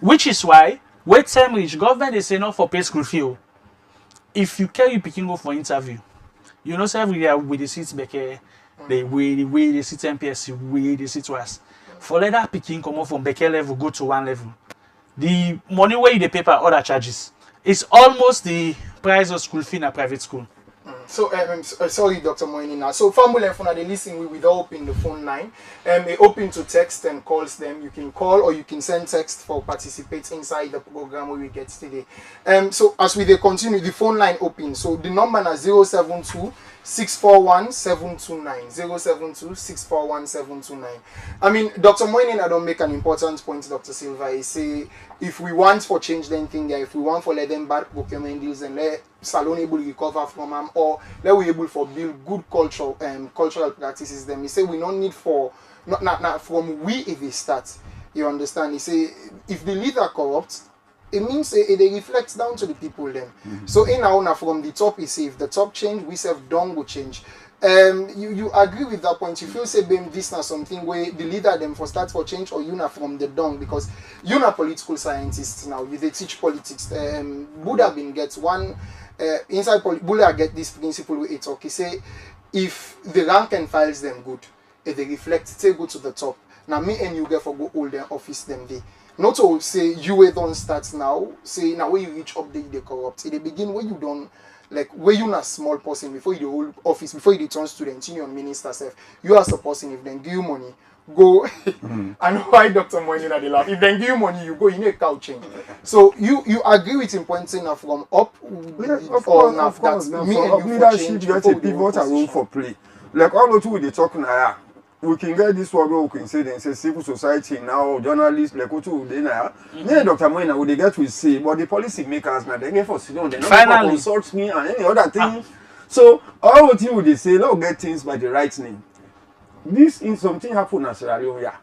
Which is why, when time reach, government is saying not for pay school fee. If you carry picking go for interview, you know, say every year with the seats back here, the way they sit MPSC, way they sit was. For let that picking come up from Becker level, go to one level. The money where you the paper other charges. It's almost the price of school fee in a private school. So, sorry, Dr. Moinina. So, family and phone, they listen without open the phone line. They open to text and calls them. You can call or you can send text for participate inside the program where we get today. So, as we continue, the phone line open. So, the number is 072 641 729 072 641 729. I mean, Dr. Moinina don't make an important point, Dr. Silva. He say if we want for change the thing there, if we want for let them back procurement deals and let Salon able to recover from them, or let we able for build good cultural practices, then he say we don't need for not from we if they start. You understand? He say if the leader corrupt, it means it reflects down to the people then. So in our from the top, he say if the top change, we self don't go change. You agree with that point? You feel say this is something where the leader them for start for change, or you not from the down, because you not political scientists now. They teach politics. Buddha been gets one inside Buddha get this principle where it talk. He say if the rank and files them good, if they reflect, say go to the top. Now me and you get for go hold their office them day. Not to say you don't start now. Say now when you reach up they corrupt. They begin where you don't. Like where you not small person before you the whole office, before you turn student, union minister self, you as a person, if they give you money, go and why Dr. Moinina they laugh. If they give you money, you go in a cow change. So you agree with him pointing now from up or now that me and you leadership get a pivotal role for play. Like all the two they talk now. We can get this one we can say then say civil society now, journalists, like what they now. Then Dr. Moina would they get to say, but the policy makers now they get for sit down, they not consult me and any other thing. So all what you would they say, let's get things by the right name. This is something happen in Sierra Leone, yeah.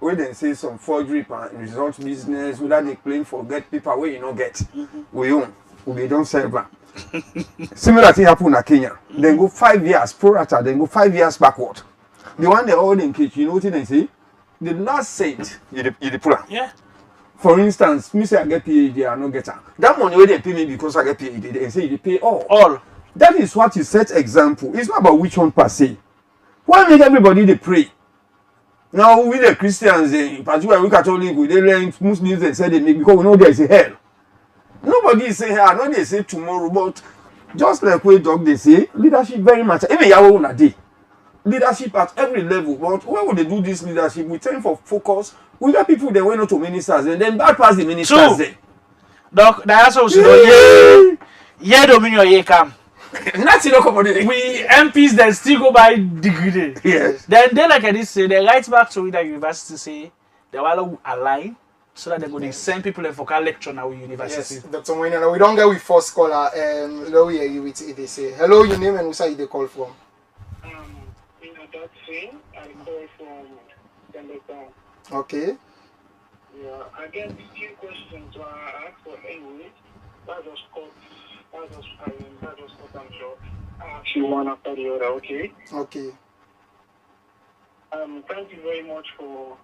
Where they say some forgery and result business, whether they claim for get people where you not get. We own, we don't serve them. Similar thing happen in Kenya. Then go 5 years, pro rata, then go 5 years backward. The one they hold in cage, you know what they say? The last cent, you the puller. Yeah. For instance, me say I get PhD, I no get her. That money where they pay me because I get PhD, they say they pay all. All. That is what you set example. It's not about which one per se. Why make everybody they pray? Now we the Christians, in particular we Catholic, we they learn Muslims they say they make because we know there is a hell. Nobody is saying hell, not they say tomorrow, but just like we dog they say, leadership very much. Even Yahweh on a day. Leadership at every level, but where would they do this leadership? We tend for focus. We got people that went not to ministers and then bypass the ministers there. Donc, that's what we should yeah, Dominion, yeah, come. Nothing no commodity. We MPs that still go by degree. Yes. Then they like this say they write back to the university say they will align so that they go they send people for a lecture now university. Yes, Dr. Moinana, we don't get with first caller. Hello, yeah, you with it. They say hello, your name and who say they call from. You know, that's it. I call from Senegal. Okay. Yeah, I get a few questions to ask for anyway. That was called. That was what I'm sure. I ask you one after the other, okay? Okay. Thank you very much for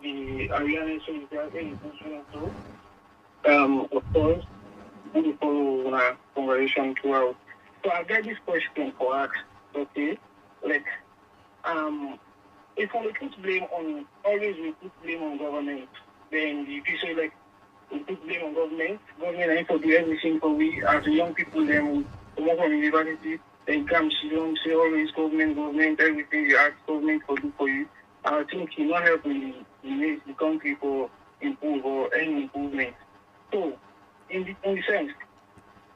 the awareness you guys are to. Of course, we follow our conversation throughout. So I get this question for ask, okay? Like, if we put blame on, always we put blame on government, then if you say like, we put blame on government ain't for do everything for we as young people, then we work from university, then come say always government, everything you ask government for do for you. I think you not help the country for improve or any improvement. So, in the sense,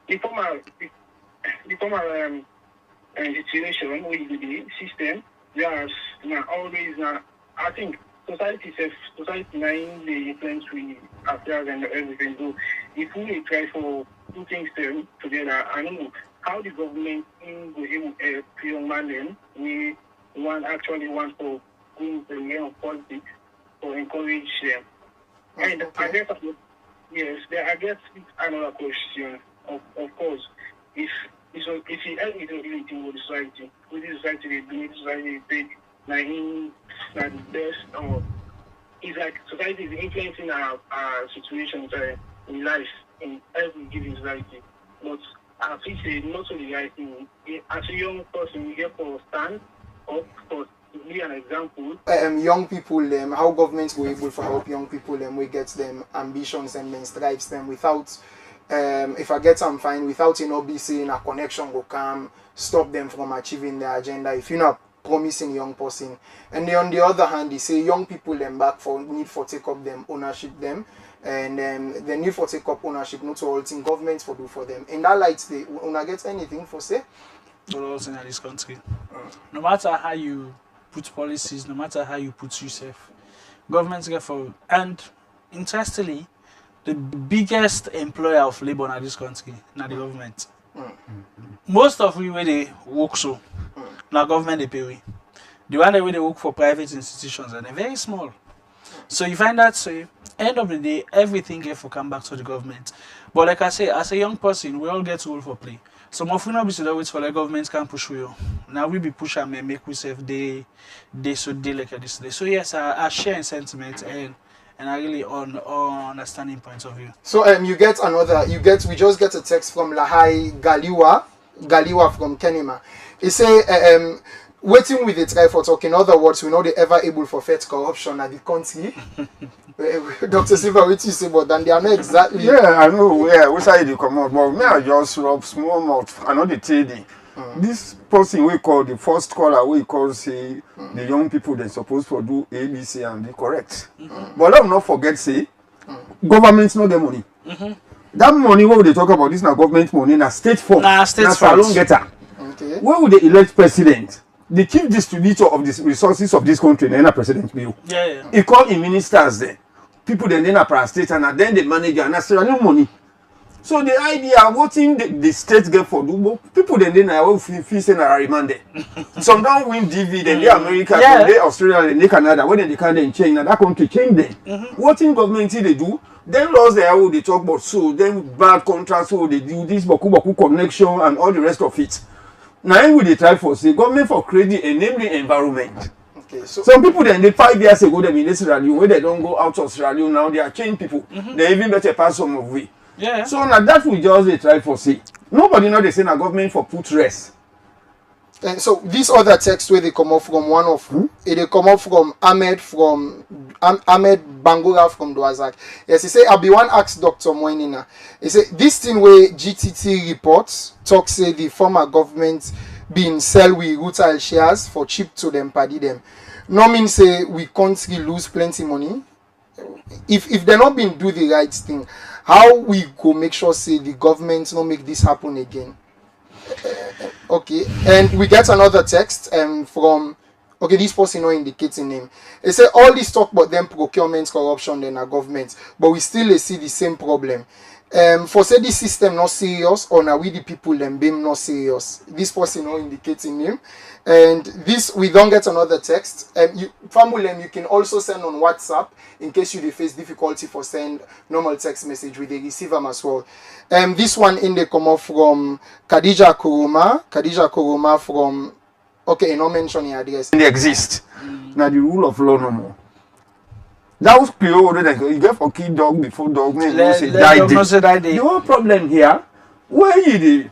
the former situation with the system, there's always I think society now the influence we affairs and everything. So if we try for two things together, I don't know how the government will help young man we actually want to go into the realm of politics to encourage them. And I guess yes, I guess another question. Of course, if you help me to really think with society, with the society they do, society they take, the best, or it's like society is influencing our situations in life, in every given society. But I think it's not so the right thing. As a young person, we get for stand up for to be an example. Young people, how governments were able to help young people, we get them ambitions and then strives them without. If I get some fine, without be saying a connection will come, stop them from achieving their agenda. If you're not promising young person, and then on the other hand, they say young people them back for need for take up them ownership them, and the need for take up ownership not all thing governments for do for them. In that light, they wanna get anything for say. For us in this country, no matter how you put policies, no matter how you put yourself, governments get for. And interestingly, the biggest employer of labor in this country, not the government. Most of we where they work so, now government they pay we. The one that where they work for private institutions and they're very small. So you find that so end of the day everything get for come back to the government. But like I say, as a young person, we all get role for play. Some of we not be so wait for the government can push you. Now we be push and make we self they like this day. So yes, I share in sentiment and I really understanding points of view. So we just get a text from Lahai Galiwa from Kenema. He say waiting with the try for talk. In other words, we know they ever able for fight corruption at the country. Dr. Silva, what you say about that? They are not exactly. Yeah, I know. Yeah, we say they come out, but me I just rub small mouth. I know the TD. This person we call the first caller, we call say the young people they supposed to do ABC and be correct. But let not forget say government no get money. That money what they talk about this na government money na state fund. Na state fund. Salon getter. Okay. Where would they elect president? The chief distributor of the resources of this country, na president bill. Yeah. He call in ministers there. People then a para-state and then the manager and that's no money. So the idea what in the state get for do people then I feel say na remanded. Some don't win DV then they America, then they Australia, then they Canada, when they can then change that country change them. What in government they do? Then laws there how they talk about so then bad contracts so they do this boku connection and all the rest of it. Now we they try for say government for creating a namely environment. Okay, so some people then they 5 years ago them in Sierra Leone where they don't go out of Sierra Leone now they are changed people. They even better pass some of we. Yeah. So now that we just they try for say. Nobody know they say na government for put rest. And so this other text where they come up from one of they come up from Ahmed Bangura from Doazak. Yes, he say I be one ask Dr. Moinina. He say this thing where GTT reports talk say the former government been sell we retail shares for cheap to them paddy them. No mean say we country lose plenty money. If they not been do the right thing, how we go make sure say the government no make this happen again. Okay, and we get another text from, okay, this person not indicating name. They say all this talk about them procurement corruption in our government, but we still see the same problem. For say this system not serious, or now we the people them being not serious. This person not indicating name. And this, we don't get another text. You can also send on WhatsApp in case you face difficulty for send normal text message with the receiver as well. This one in the come off from Khadija Kuruma from, okay, no mention the address. They exist. Now the rule of law no more. That was clear already. You get for kid dog before dog man no say die. The whole problem here, where you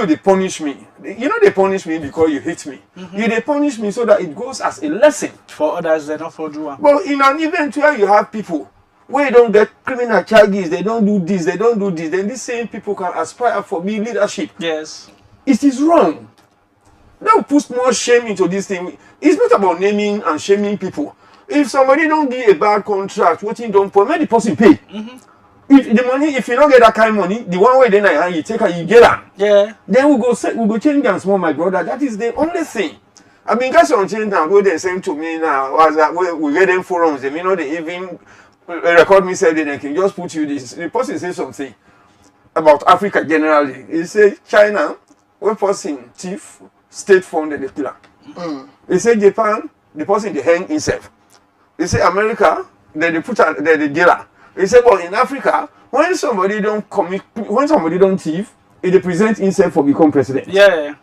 they punish me. You know they punish me because you hate me. You they punish me so that it goes as a lesson for others. They not for do. But in an event where you have people where you don't get criminal charges, they don't do this, then these same people can aspire for me leadership. Yes, it is wrong. That puts more shame into this thing. It's not about naming and shaming people. If somebody don't give a bad contract, what you don't put, let the person pay. If the money, if you don't get that kind of money, the one way then you take and you get it. Yeah. Then we go change and small, my brother. That is the only thing. I mean, guys on change and go they send to me now. Was that we get them forums? They may not they even record me say they can just put you this. The person say something about Africa generally. He say China, one person thief, state funded the killer. He say Japan, the person they hang himself. He say America, then they put the dealer. He say, but in Africa, when somebody don't thief, it present himself for become president. Yeah.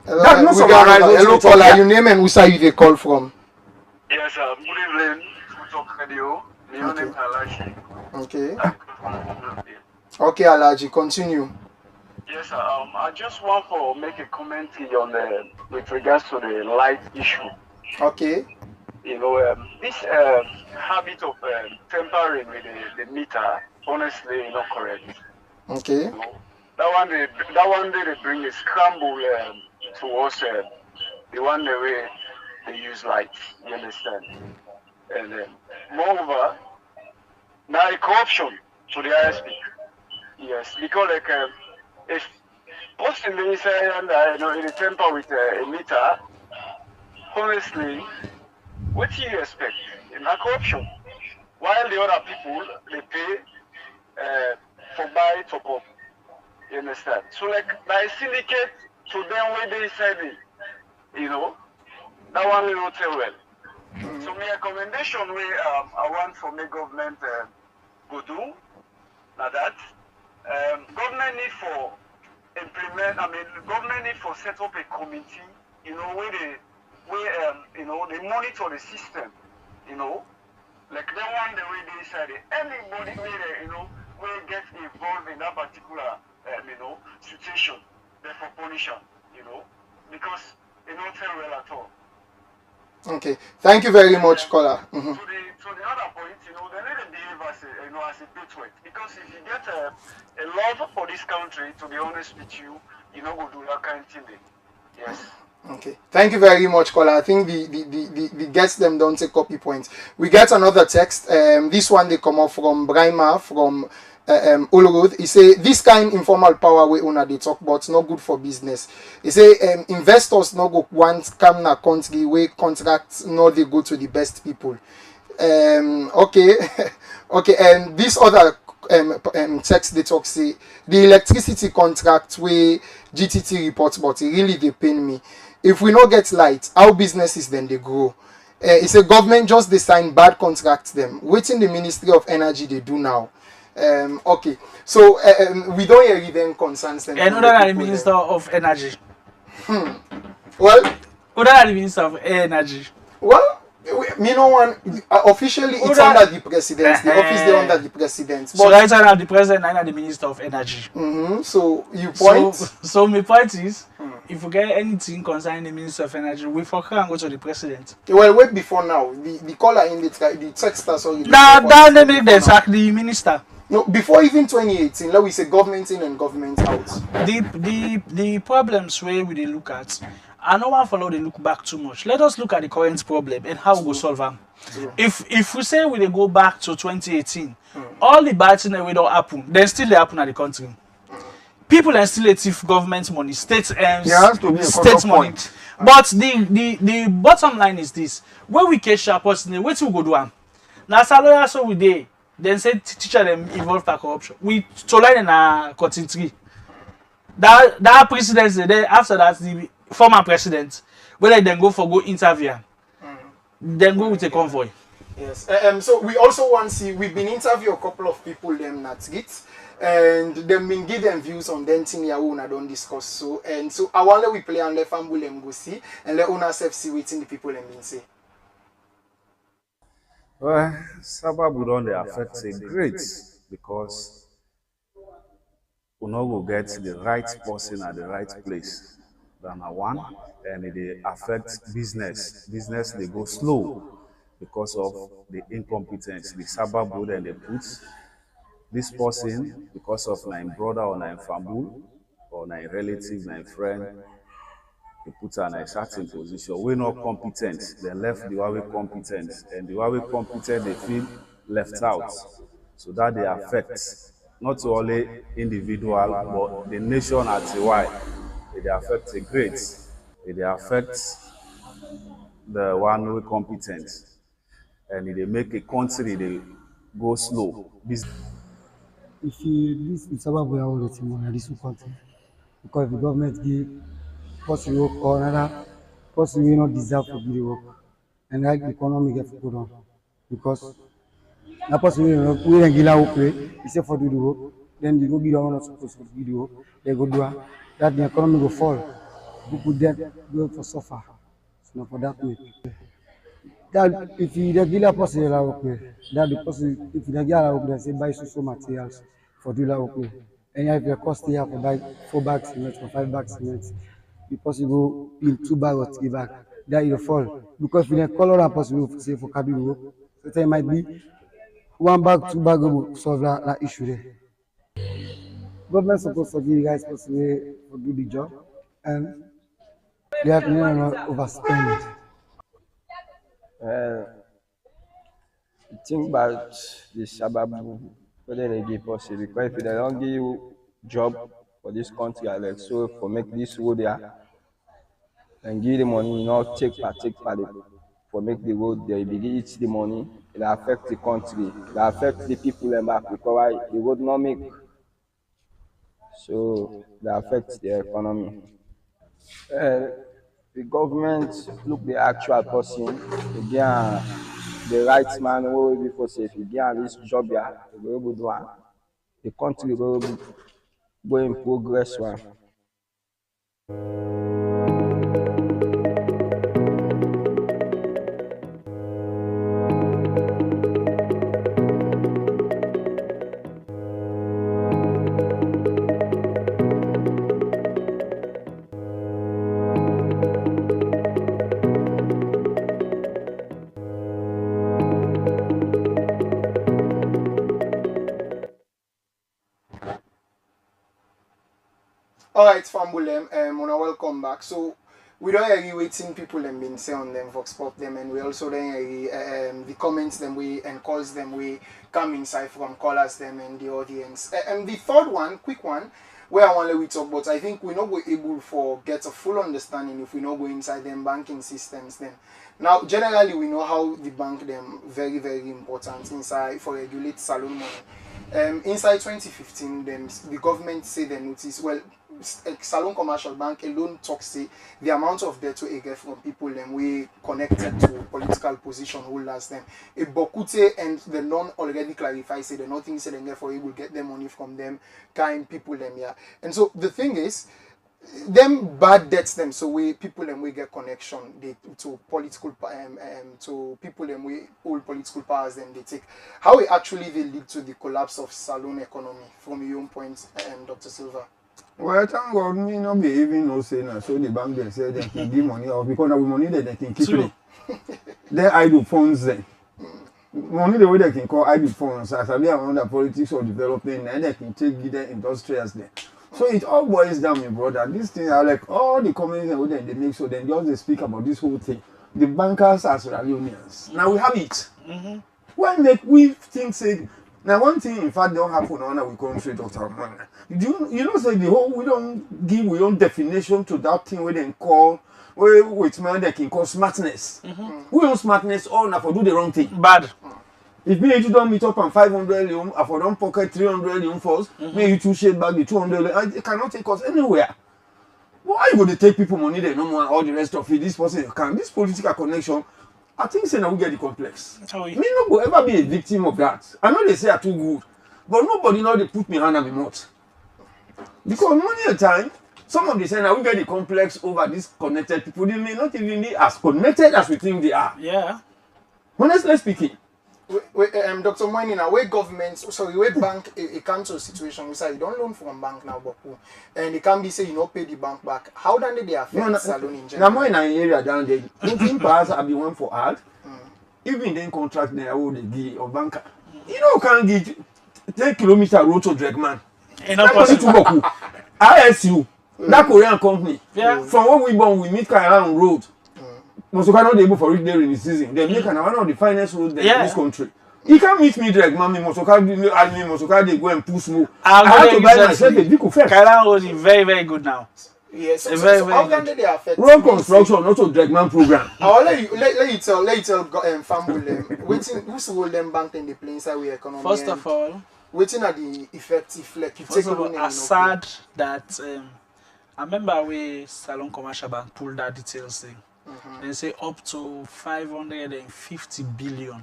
That's not hello, caller. Your name and where you they call from? Yes, good evening. Talk radio. My name is Alaji. Okay. Okay, Alaji, continue. Yes, sir. I just want to make a comment on with regards to the light issue. Okay. You know, this habit of tampering with the meter, honestly, not correct. Okay. You know, that one day they bring a scramble towards the one way they use light. You understand? And moreover, now the corruption to the ISP. Yes, because like if possibly say and in the temper with a meter, honestly. What do you expect? In a corruption. While the other people, they pay for buy top up. You understand? So like, I syndicate to them where they said it. You know? That one will not tell well. So my recommendation where I want for my government go do, now that, government need for government need for set up a committee, you know, where they monitor the system, you know, like they want the way they said it. Anybody will get involved in that particular, situation, therefore punish them, because they don't tell well at all. Okay, thank you very much, caller. To the other point, they need to behave as a patriot, because if you get a love for this country, to be honest with you, you go do that kind of thing. Yes. Okay, thank you very much, caller. I think the guests them don't take copy points. We get another text. This one they come up from Brahma from Ulrud. He say this kind informal power we own they talk about not good for business. He say investors no go want come na country where contracts no they go to the best people. Okay, okay, and this other text they talk say the electricity contract where GTT reports, but it really they pain me. If we not get light, how businesses then they grow? It's a government just they sign bad contracts them. Waiting the Ministry of Energy they do now. Okay, so we don't hear them concerns them. And other than the Minister of Energy. Well, other than the Minister of Energy. Well, me no one officially it's under the president. The office they under the president. So right now the president and the Minister of Energy. So you point. So my point is, if we get anything concerning the Minister of Energy, we can go to the president. Well, wait before now. The caller in the texter sorry. Now they make the sack the minister. No, before even 2018, let we say government in and government out. The problems where we look at I no one follow the look back too much. Let us look at the current problem and how we go solve them. If we say we dey go back to 2018, all the bad things wey don happen, then still dey happen at the country. People are still thief government money, state There has to be a state cut-off money. point. But the bottom line is this: when we catch sharp person, wetin we go do am? Na as a lawyer so we dey. Then say teacher them involved for corruption. We to line na cutting tree. That presidency then after that the former president, whether then go for go interview, then go with a convoy. Yes. So we also want to see, we've been interviewing a couple of people them at GIT, and they've been give them views on them thing ya una don't discuss. So I wonder we play on the family them go see and let una self see waiting the people them been say. Well, Sababu don dey affect a great because we no go get the right person at the right place. Than one, and it dey affect business. Business they go slow because of the incompetence. The Sababu then they put this person because of my brother or my family or my relative, my friend. They put her in a certain position. We're not competent. They left the way competent. And the way competent, they feel left out. So that they affect not only individual, but the nation at a wide. They affect the great. They affect the one who is competent. And they make a country they go slow. If you this is about where all the team in this country, because the government give person work or another person will not deserve to do the work, and like the economy get go down because that person will not give work he say for do the work, then they go be the one not supposed to do the work, they go do that the economy will fall. People then go for suffer. So for that way. That if you regular person work, that the person if you regular work, they say buy so materials for do that work. And if your cost here for buy 4 bags cement or 5 bags cement, the possible in 2 bags or 3 bags, that will fall. Because if you color and possible say for cabin work, so it might be 1 bag, 2 bags will solve that issue there. Government supposed to give you guys possible to do the job, and they have to not overspend. Think about the Sababu, whether they give possible. Because if they don't give you job for this country, like so for make this road there, and give the money, you know, take part for make the road there, begin eat the money, it affect the country, it affect the people and back because the road not make. So it affects the economy. The government look the actual person, again the right man who will be for say if you get this job here, you will able to do one. The country will go in progress one. Alright, Fambulem, wanna welcome back. So we don't hear waiting people and been say on them, Vox Pop them, and we also don't hear the comments them we and calls them we come inside from callers them and the audience. And the third one, quick one, where I want to talk about, I think we're not going able for get a full understanding if we not go inside them banking systems then. Now generally we know how the bank them very very important inside for regulate saloon money. Inside 2015, the government say they notice Salon Commercial Bank alone talks say the amount of debt we get from people and we connected to political position holders them. If Bokute and the non already clarify say the nothing say they get for it will get their money from them kind people them yeah. And so the thing is them bad debts them so we people and we get connection to political to people and we all political powers then they take how it actually they lead to the collapse of saloon economy from your own point Dr. Silva. Well, thank God, me not be even no say now. So the bank they say they can give money out because now money that they can keep it. They idle funds then. Money the way they can call idle funds as I be around the politics or development and they can take the industrials there. So it all boils down, my brother. This thing are like all the comments and then they make so then just they speak about this whole thing. The bankers as Sierra Leoneans. Now we have it. Why make we think say now one thing in fact don't happen on we country, Dr. Man. You know say the whole we don't give we own definition to that thing where they call where with man they can call smartness. We own smartness all now for do the wrong thing. Bad. If me and you don't meet up on 500 leon, I for don't pocket 300 leon first, me you two shade back the 200, it cannot take us anywhere. Why you go to take people money they no more all the rest of it? This person can this political connection. I think say now we get the complex. Me no go ever be a victim of that. I know they say I too good, but nobody know they put me hand on my mouth. Because money at time, some of the say now we get the complex over these connected people. They may not even be as connected as we think they are. Yeah. Honestly speaking. Dr. Moinina, where government, sorry, where bank, it comes to a situation, we say you don't loan from bank now, but and it can be say you not pay the bank back. How then they affect salon in general? Now more in an area down there, looking pass have been one for art. Even then contract there will they give or banker. You know can give 10 kilometer road to Dregman. That money to Boku. ISU, that Korean company. Yeah. From what we born, we meet Kairan Road. Mosoka not able for it there in the season. They make one of the finest roads in this country. You can't meet me direct, mommy. Mosoka they go and push more. I have to buy myself a vehicle first. Kairan Road is very, very good now. Yes, very how can they affect road construction, not a Dregman program. I'll let you tell family waiting who's hold them bank in the plains that we economy. First of all, waiting at the effective like you first take of all, I'm sad that I remember we Salon Commercial Bank pulled that details thing. They say up to 550 billion.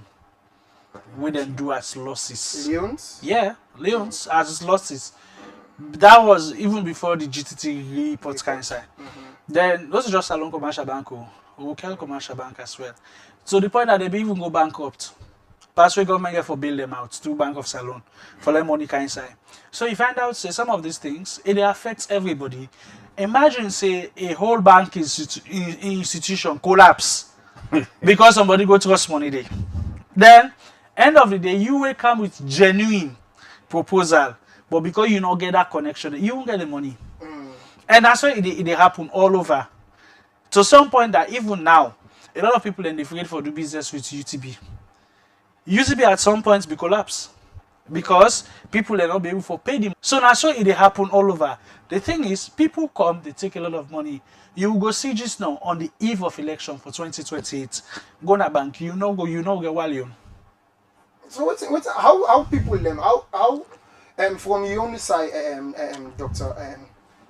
We then do as losses. Leons? Yeah, Leons as losses. That was even before the GTT report kind of Then those are just Salon Commercial Bank or local commercial bank as well. So the point that they be even go bankrupt. Pathway government get for bail them out to Bank of Salon for their money kind of So you find out say some of these things it affects everybody. Imagine say a whole bank institution collapse because somebody go trust money there. Then end of the day you will come with genuine proposal, but because you not get that connection, you won't get the money. And that's why it happen all over. To some point that even now, a lot of people are afraid for do business with UTB. UTB at some point be collapse because people are not be able to pay them. So now so it happen all over. The thing is, people come, they take a lot of money. You will go see just now on the eve of election for 2028. Go na bank, you know get volume. So what's how people them how from your own side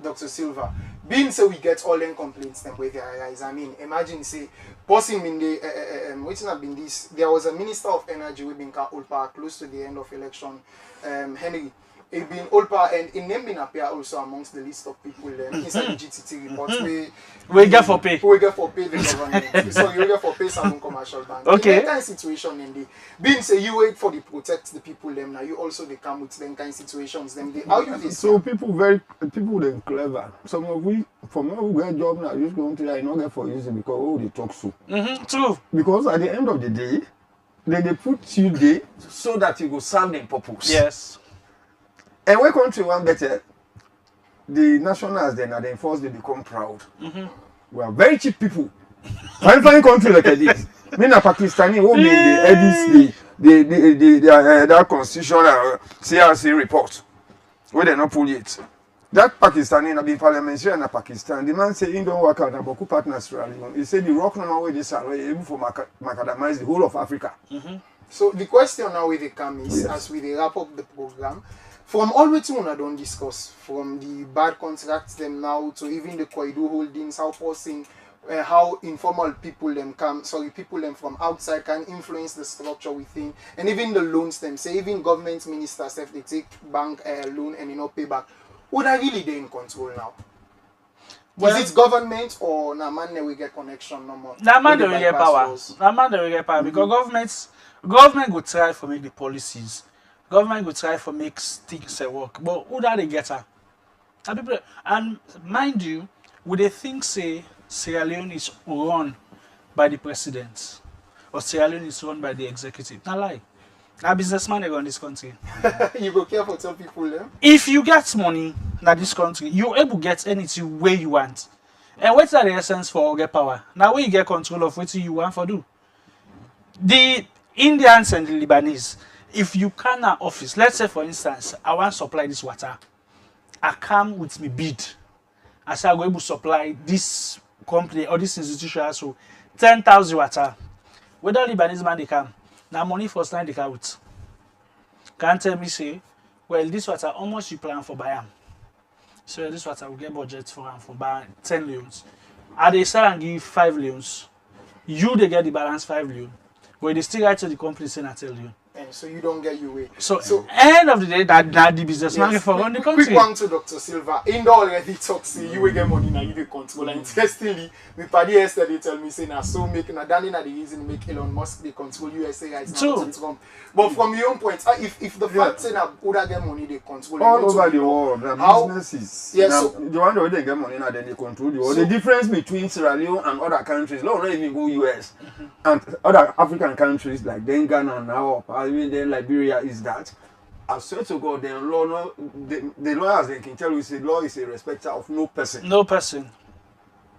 Dr. Silva, being say we get all them complaints them with their eyes. I mean, imagine say person in the waiting have been this. There was a minister of energy we been called Ulpa close to the end of election. Henry. It been Ulpa and in name been appear also amongst the list of people inside the GTT report. We get for pay. We get for pay the government. So you get for pay some commercial bank. Okay. In that kind of situation in the being say you wait for the protect the people them now you also they come with them kind of situations them they how you this. So people them clever. Some of we from who get job now just going to like not get for using because oh they talk so. True. Because at the end of the day, they put you there so that you go serve them purpose. Yes. And when country one better, the nationals then are enforced they become proud. We are very cheap people. Fine country like this. Me na Pakistani who made the edits the that constitutional CRC report. Where they not pull it. That Pakistani na be parliamentarian in Pakistan. The man say he don't work out about partners Sierra Leone. He said the rock number where this are able for macadamize the whole of Africa. So the question now where they come is as we wrap up the program. From all we I don't discuss, from the bad contracts them now to even the Kwaido holdings, how forcing, how informal people them people them from outside can influence the structure within, and even the loans them. Say even government ministers if they take bank loan and pay back, would I really they in control now? Well, is it government or man we get connection no more? Man they will get power. Man they will get power because government will try to make the policies. Government will try to make things work, but who that they get her? And mind you, would they think say Sierra Leone is run by the president or Sierra Leone is run by the executive? Not lie. Now businessman they go in this country. You go care for some people, eh? If you get money in this country, you able to get anything where you want. And what's the essence for get power? Now when you get control of what you want for do. The Indians and the Lebanese, if you can at office, let's say for instance, I want to supply this water. I come with me bid. I say I go able to supply this company or this institution so 10,000 water. Whether Lebanese man they come, now money first line they come with. Can't tell me say, well this water how much you plan for buy am. So this water will get budget for am for buy 10 loans. I they sell and give 5 loans. You they get the balance 5 loans. But they still write to the company saying I tell you. And so you don't get your way. So end of the day, that the businessman Yes. for run the country. Quick one to Dr. Silva. In the already talk, say you will get money now, you will control. And interestingly, my party yesterday tell me say na so make na Danny na the reason make Elon Musk they control USA right now. True. To Trump. But from your own point, if the fact say na Oda get money they control all you need to over the know world, the how- businesses. Yeah, now, so- the one that they get money now, then they control the world. So- The difference between Sierra Leone and other countries, no, not even go US, and other African countries like then Ghana now, or even then Liberia, is that I swear to God, the law, no, the lawyers they can tell you, say law is a respecter of no person. No person.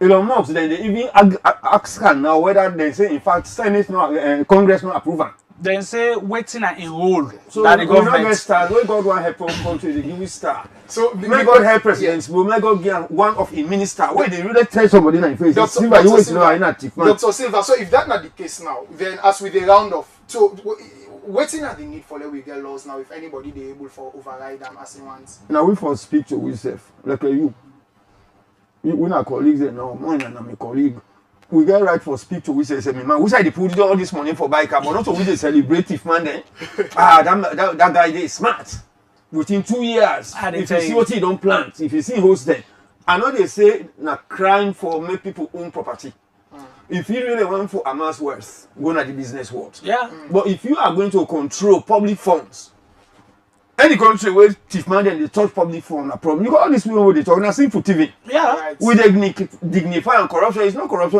Elon Musk, then they even ask her now whether they say in fact Senate no, Congress no approve am. Then say waiting and enroll So that the we not get government. star. When God want help our country, they give you star. So May God help presidents, but may God give one of a minister. Where they really tell somebody in the face. Silva, you wait to know I'm not thief, man. Dr. Silva, so if that's not the case now, then as with the round off, so waiting at the need for let we get laws now, if anybody they able for override them as he wants. Now we for speak to ourselves, like you. We not colleagues there now, mine and I'm a colleague. We get right for speak to ourselves, say, man, we say they put all this money for bike, but not so we just celebrate if man then. That guy there is smart. Within 2 years, Ah, they if tell you see you. what he don't plant, if you see host them, I know they say na crime for make people own property. If you really want for amass wealth, go na the business world. Yeah. But if you are going to control public funds, any country where thief man then they touch public funds, na problem. You got all these people where they talk, na simple TV. Yeah. Right. We dignify and corruption is not corruption.